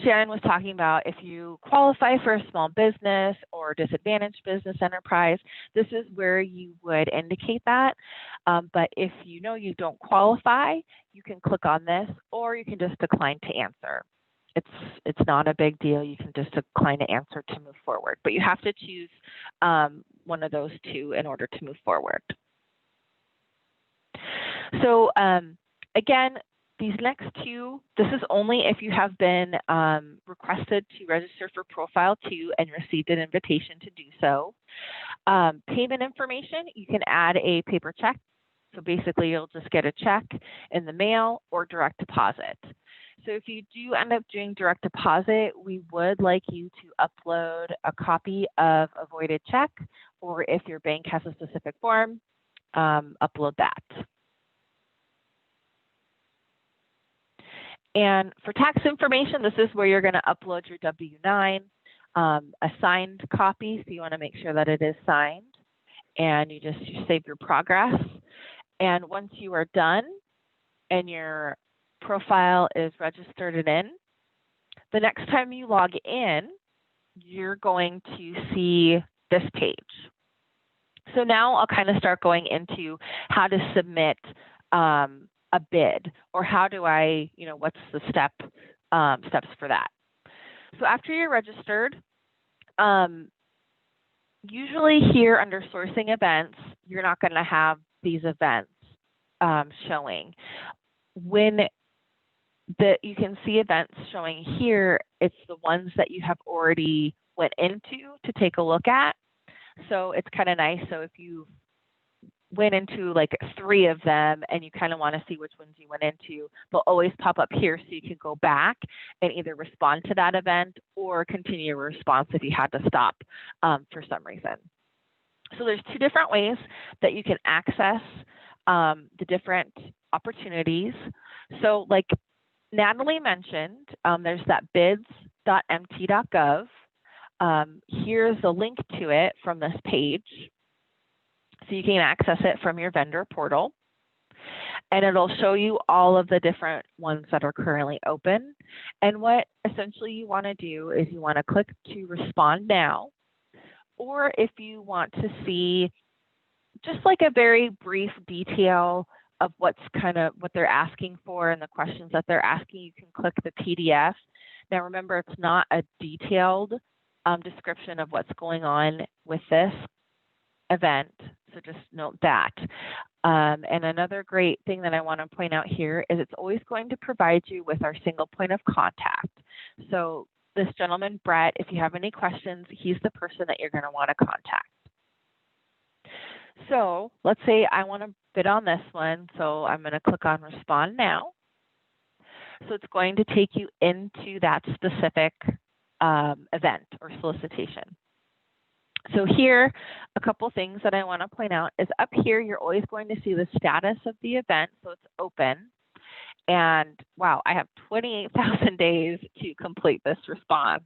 Sharon was talking about, if you qualify for a small business or disadvantaged business enterprise, this is where you would indicate that. But if you know you don't qualify, you can click on this, or you can just decline to answer. It's not a big deal. You can just decline to answer to move forward. But you have to choose one of those two in order to move forward. So again, these next two, this is only if you have been requested to register for Profile 2 and received an invitation to do so. Payment information, you can add a paper check. So basically, you'll just get a check in the mail or direct deposit. So if you do end up doing direct deposit, we would like you to upload a copy of a voided check, or if your bank has a specific form, upload that. And for tax information, this is where you're going to upload your W-9, a signed copy. So you want to make sure that it is signed, and you save your progress. And once you are done and your profile is registered and in, the next time you log in, you're going to see this page. So now I'll kind of start going into how to submit a bid, or how do I, what's the steps for that. So after you're registered, usually here under sourcing events, you're not going to have these events showing. When you can see events showing here, it's the ones that you have already went into to take a look at. So it's kind of nice. So if you went into like 3 of them and you kind of want to see which ones you went into, they'll always pop up here, so you can go back and either respond to that event or continue your response if you had to stop for some reason. So there's 2 different ways that you can access the different opportunities. So like Natalie mentioned, there's that bids.mt.gov. Here's the link to it from this page. So you can access it from your vendor portal, and it'll show you all of the different ones that are currently open. And what essentially you want to do is you want to click to respond now, or if you want to see just like a very brief detail what's what they're asking for and the questions that they're asking, you can click the PDF. Now remember, it's not a detailed description of what's going on with this event, so just note that. And another great thing that I want to point out here is it's always going to provide you with our single point of contact. So this gentleman, Brett, if you have any questions, he's the person that you're going to want to contact. So let's say I want to bid on this one. So I'm going to click on Respond Now. So it's going to take you into that specific event or solicitation. So here, a couple things that I want to point out is up here, you're always going to see the status of the event. So it's open. And wow, I have 28,000 days to complete this response.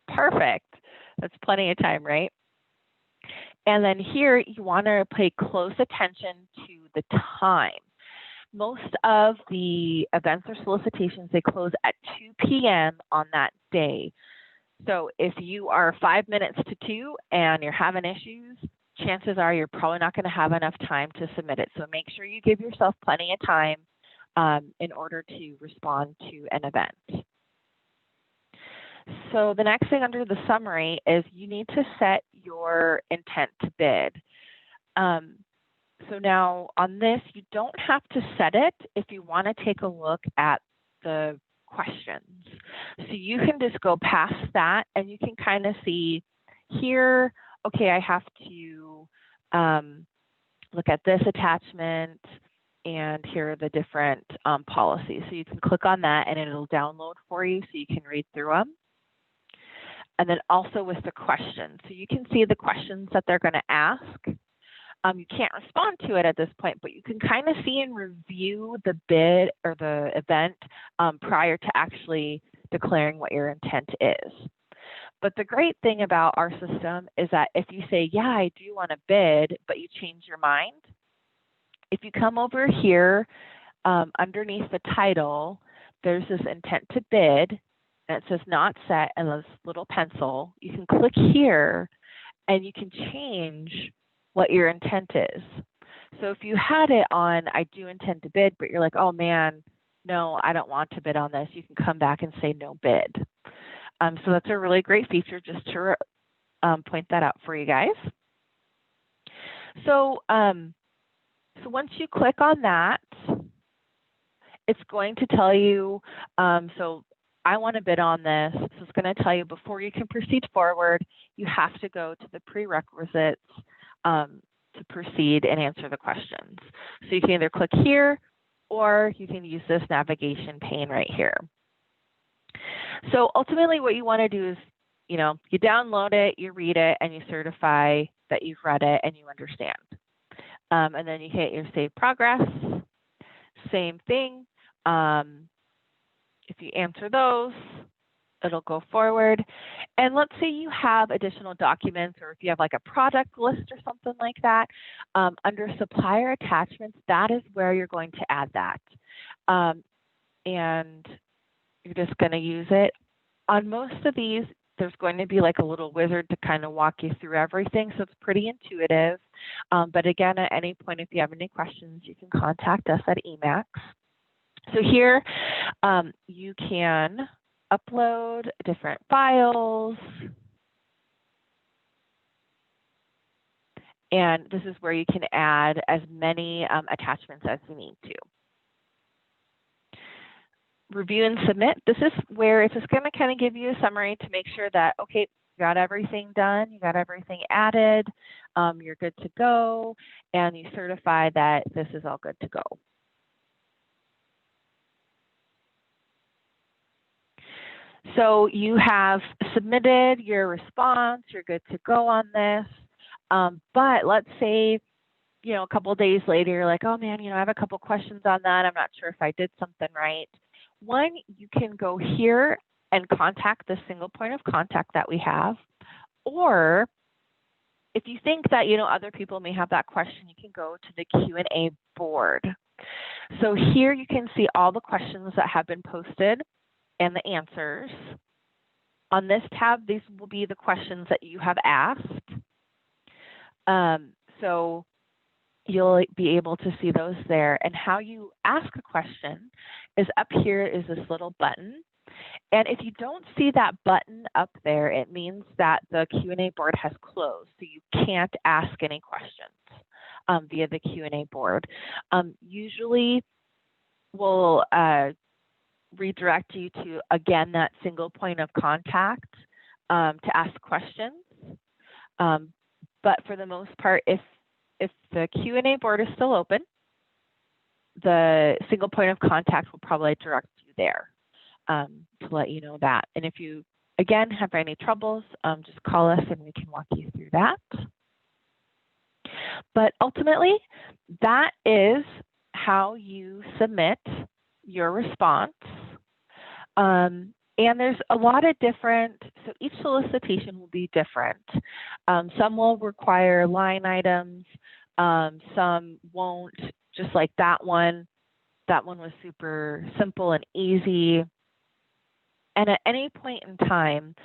Perfect. That's plenty of time, right? And then here, you want to pay close attention to the time. Most of the events or solicitations, they close at 2 p.m. on that day. So if you are 5 minutes to 2 and you're having issues, chances are you're probably not going to have enough time to submit it. So make sure you give yourself plenty of time in order to respond to an event. So the next thing under the summary is you need to set your intent to bid. So now on this, you don't have to set it if you want to take a look at the questions. So you can just go past that and you can kind of see here, okay, I have to look at this attachment and here are the different policies. So you can click on that and it'll download for you so you can read through them. And then also with the questions. So you can see the questions that they're going to ask. You can't respond to it at this point, but you can kind of see and review the bid or the event prior to actually declaring what your intent is. But the great thing about our system is that if you say, yeah, I do want to bid, but you change your mind, if you come over here underneath the title, there's this intent to bid, and it says not set and this little pencil. You can click here and you can change what your intent is. So if you had it on, I do intend to bid, but you're like, oh man, no, I don't want to bid on this, you can come back and say no bid. So that's a really great feature, just to point that out for you guys. So, so once you click on that, it's going to tell you, so I want to bid on this. So it's going to tell you before you can proceed forward, you have to go to the prerequisites to proceed and answer the questions. So you can either click here or you can use this navigation pane right here. So ultimately what you want to do is, you download it, you read it, and you certify that you've read it and you understand. And then you hit your save progress. Same thing. If you answer those, it'll go forward. And let's say you have additional documents, or if you have like a product list or something like that, under supplier attachments, that is where you're going to add that. And you're just going to use it. On most of these, there's going to be like a little wizard to kind of walk you through everything. So it's pretty intuitive. But again, at any point, if you have any questions, you can contact us at Emacs. So here you can upload different files. And this is where you can add as many attachments as you need to. Review and submit. This is where it's just going to kind of give you a summary to make sure that, okay, you got everything done, you got everything added, you're good to go, and you certify that this is all good to go. So you have submitted your response, you're good to go on this, but let's say, a couple of days later, you're like, oh man, I have a couple questions on that. I'm not sure if I did something right. One, you can go here and contact the single point of contact that we have, or if you think that, other people may have that question, you can go to the Q&A board. So here you can see all the questions that have been posted and the answers. On this tab, these will be the questions that you have asked. So you'll be able to see those there. And how you ask a question is up here is this little button. And if you don't see that button up there, it means that the Q&A board has closed. So you can't ask any questions via the Q&A board. Usually we'll redirect you to, again, that single point of contact to ask questions. But for the most part, if the Q&A board is still open, the single point of contact will probably direct you there to let you know that. And if you, again, have any troubles, just call us and we can walk you through that. But ultimately, that is how you submit your response. And there's a lot of different, so each solicitation will be different. Some will require line items, some won't, just like that one. That one was super simple and easy. And at any point in time,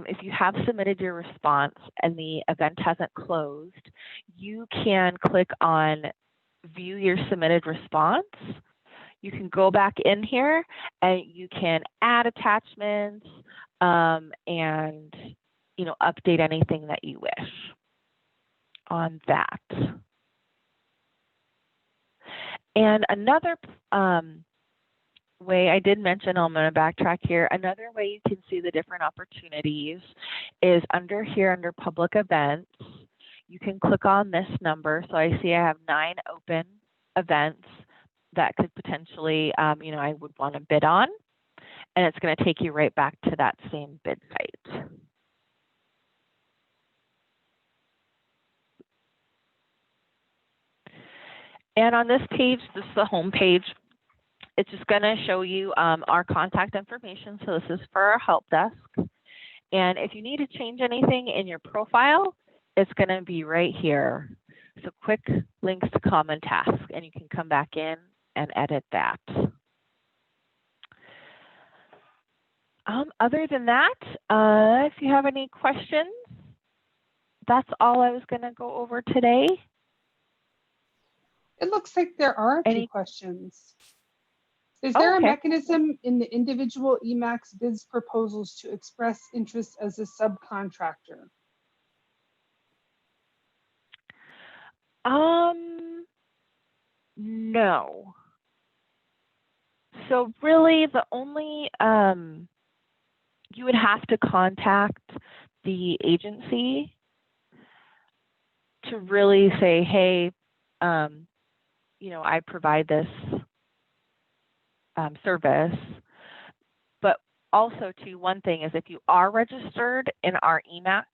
if you have submitted your response and the event hasn't closed, you can click on View Your Submitted Response. You can go back in here and you can add attachments and, you know, update anything that you wish on that. And another way I did mention, I'm going to backtrack here. Another way you can see the different opportunities is under here under public events. You can click on this number. So I see I have 9 open events that could potentially, you know, I would want to bid on. And it's going to take you right back to that same bid site. And on this page, this is the home page. It's just going to show you our contact information. So this is for our help desk. And if you need to change anything in your profile, it's going to be right here. So quick links to common tasks, and you can come back in and edit that. Other than that, if you have any questions, that's all I was going to go over today.
It looks like there are a few questions. Is there a mechanism in the individual EMAX bids proposals to express interest as a subcontractor?
No. So really the only, you would have to contact the agency to really say, hey, you know, I provide this service. But also too, one thing is if you are registered in our EMAX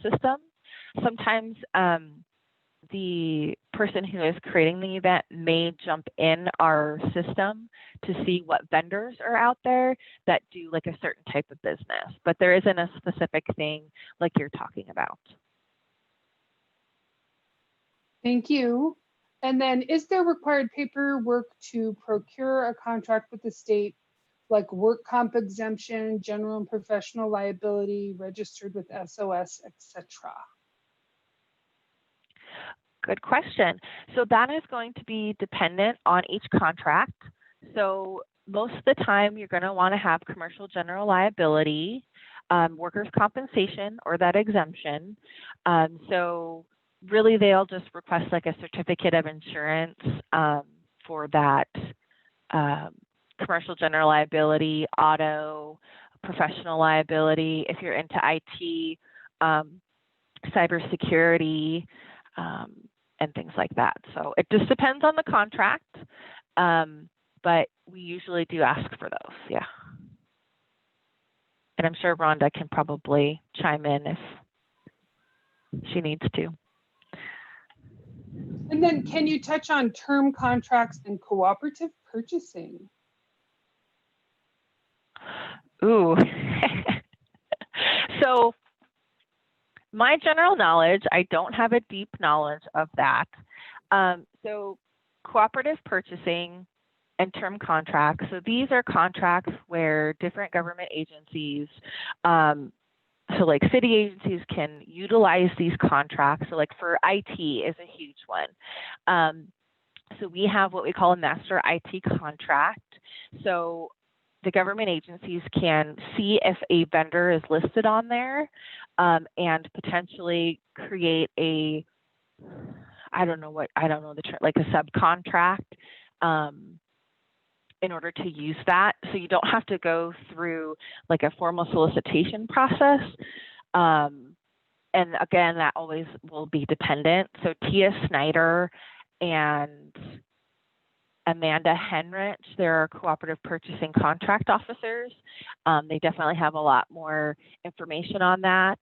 system, sometimes the person who is creating the event may jump in our system to see what vendors are out there that do like a certain type of business, but there isn't a specific thing like you're talking about.
Thank you. And then is there required paperwork to procure a contract with the state, like work comp exemption, general and professional liability, registered with SOS, etc.?
Good question. So that is going to be dependent on each contract. So most of the time you're going to want to have commercial general liability, workers' compensation, or that exemption. So really they'll just request like a certificate of insurance for that commercial general liability, auto, professional liability. If you're into IT, cybersecurity, and things like that. So it just depends on the contract, but we usually do ask for those, yeah. And I'm sure Rhonda can probably chime in if she needs to.
And then can you touch on term contracts and cooperative purchasing?
Ooh. So my general knowledge, I don't have a deep knowledge of that. So cooperative purchasing and term contracts. So these are contracts where different government agencies So like city agencies can utilize these contracts. So like for IT is a huge one. So we have what we call a master IT contract. So the government agencies can see if a vendor is listed on there and potentially create a, I don't know the term, like a subcontract in order to use that. So you don't have to go through like a formal solicitation process. And again, that always will be dependent. So Tia Snyder and Amanda Henrich, they're cooperative purchasing contract officers. They definitely have a lot more information on that.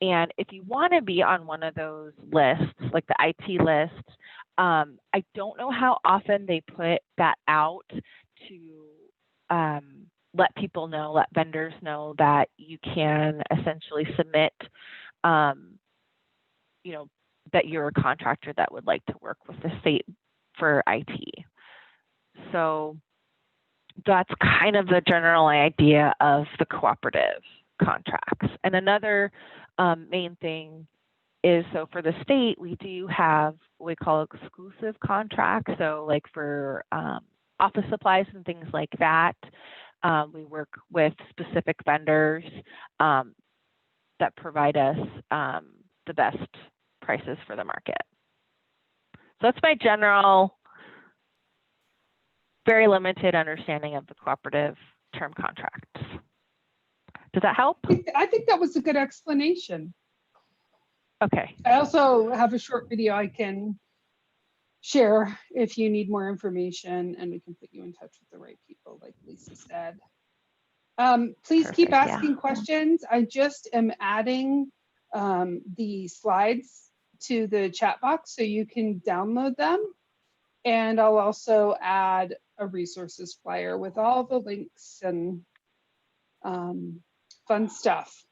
And if you want to be on one of those lists, like the IT list, I don't know how often they put that out to let people know, let vendors know that you can essentially submit, that you're a contractor that would like to work with the state for IT. So that's kind of the general idea of the cooperative contracts. And another main thing is, so for the state, we do have what we call exclusive contracts. So like for office supplies and things like that, we work with specific vendors that provide us the best prices for the market. So that's my general, very limited understanding of the cooperative term contracts. Does that help?
I think that was a good explanation.
Okay.
I also have a short video I can share if you need more information, and we can put you in touch with the right people, like Lisa said. Please keep
Perfect, yeah.
asking questions. I just am adding the slides to the chat box so you can download them. And I'll also add a resources flyer with all the links and fun stuff.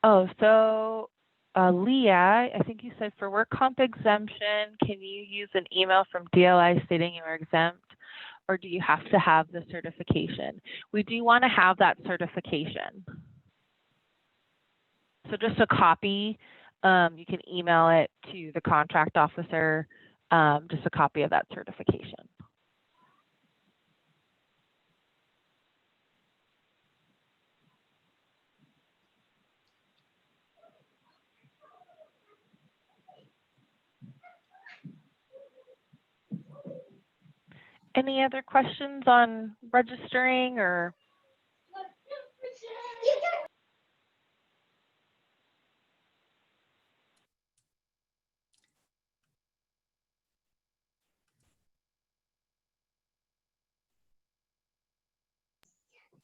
Oh, so Leah, I think you said for work comp exemption, can you use an email from DLI stating you are exempt, or do you have to have the certification? We do want to have that certification. So just a copy, you can email it to the contract officer, just a copy of that certification. Any other questions on registering or?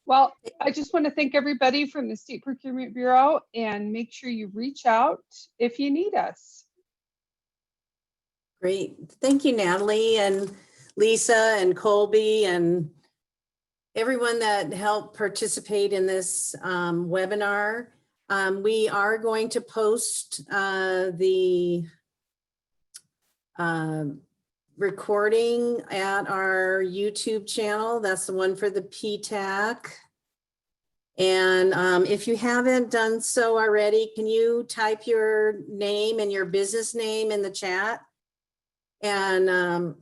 Well, I just want to thank everybody from the State Procurement Bureau, and make sure you reach out if you need us.
Great. Thank you, Natalie and Lisa and Colby and everyone that helped participate in this webinar. We are going to post the recording at our YouTube channel. That's the one for the PTAC. And if you haven't done so already, can you type your name and your business name in the chat? And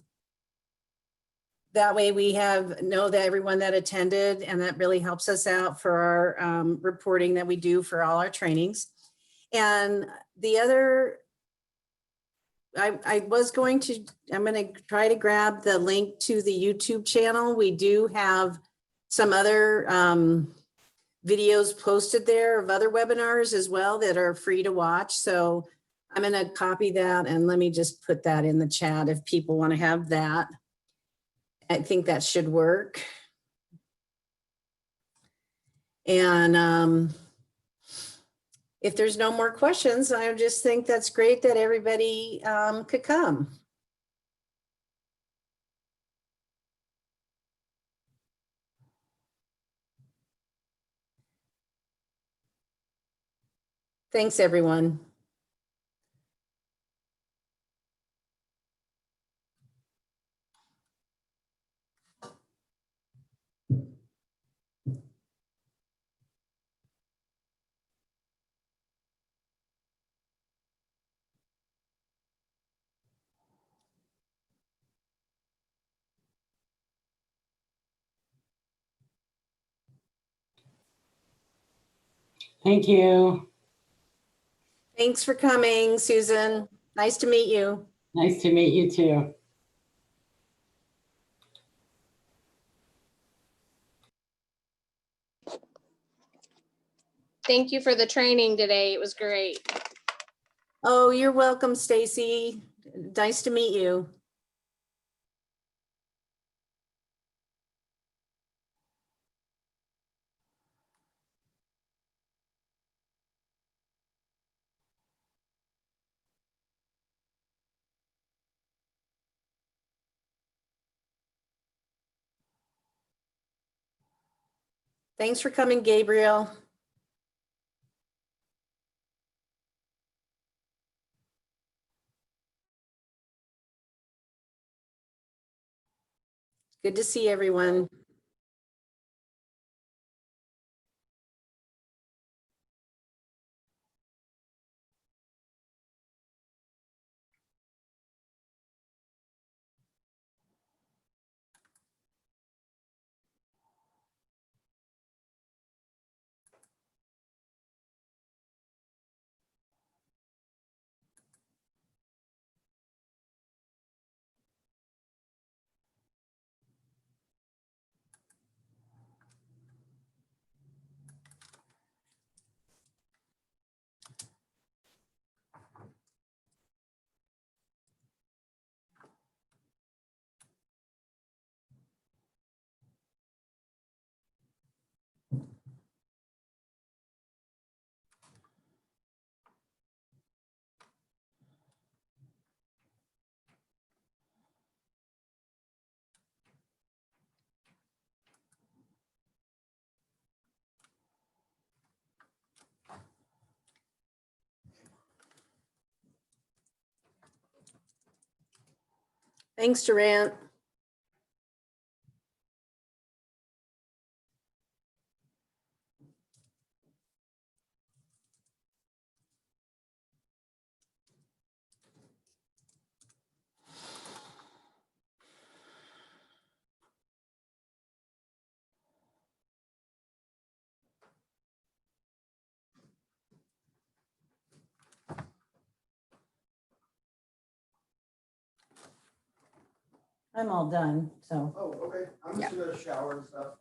that way we know that everyone that attended, and that really helps us out for our reporting that we do for all our trainings. And the other, I'm going to try to grab the link to the YouTube channel. We do have some other videos posted there of other webinars as well that are free to watch. So I'm going to copy that, and let me just put that in the chat if people want to have that. I think that should work. And if there's no more questions, I just think that's great that everybody could come. Thanks, everyone.
Thank you.
Thanks for coming, Susan. Nice to meet you.
Nice to meet you too.
Thank you for the training today. It was great.
Oh, you're welcome, Stacy. Nice to meet you. Thanks for coming, Gabriel. Good to see everyone. Thanks, Durant. I'm all done, so.
Oh, okay. I'm
just
gonna shower and stuff.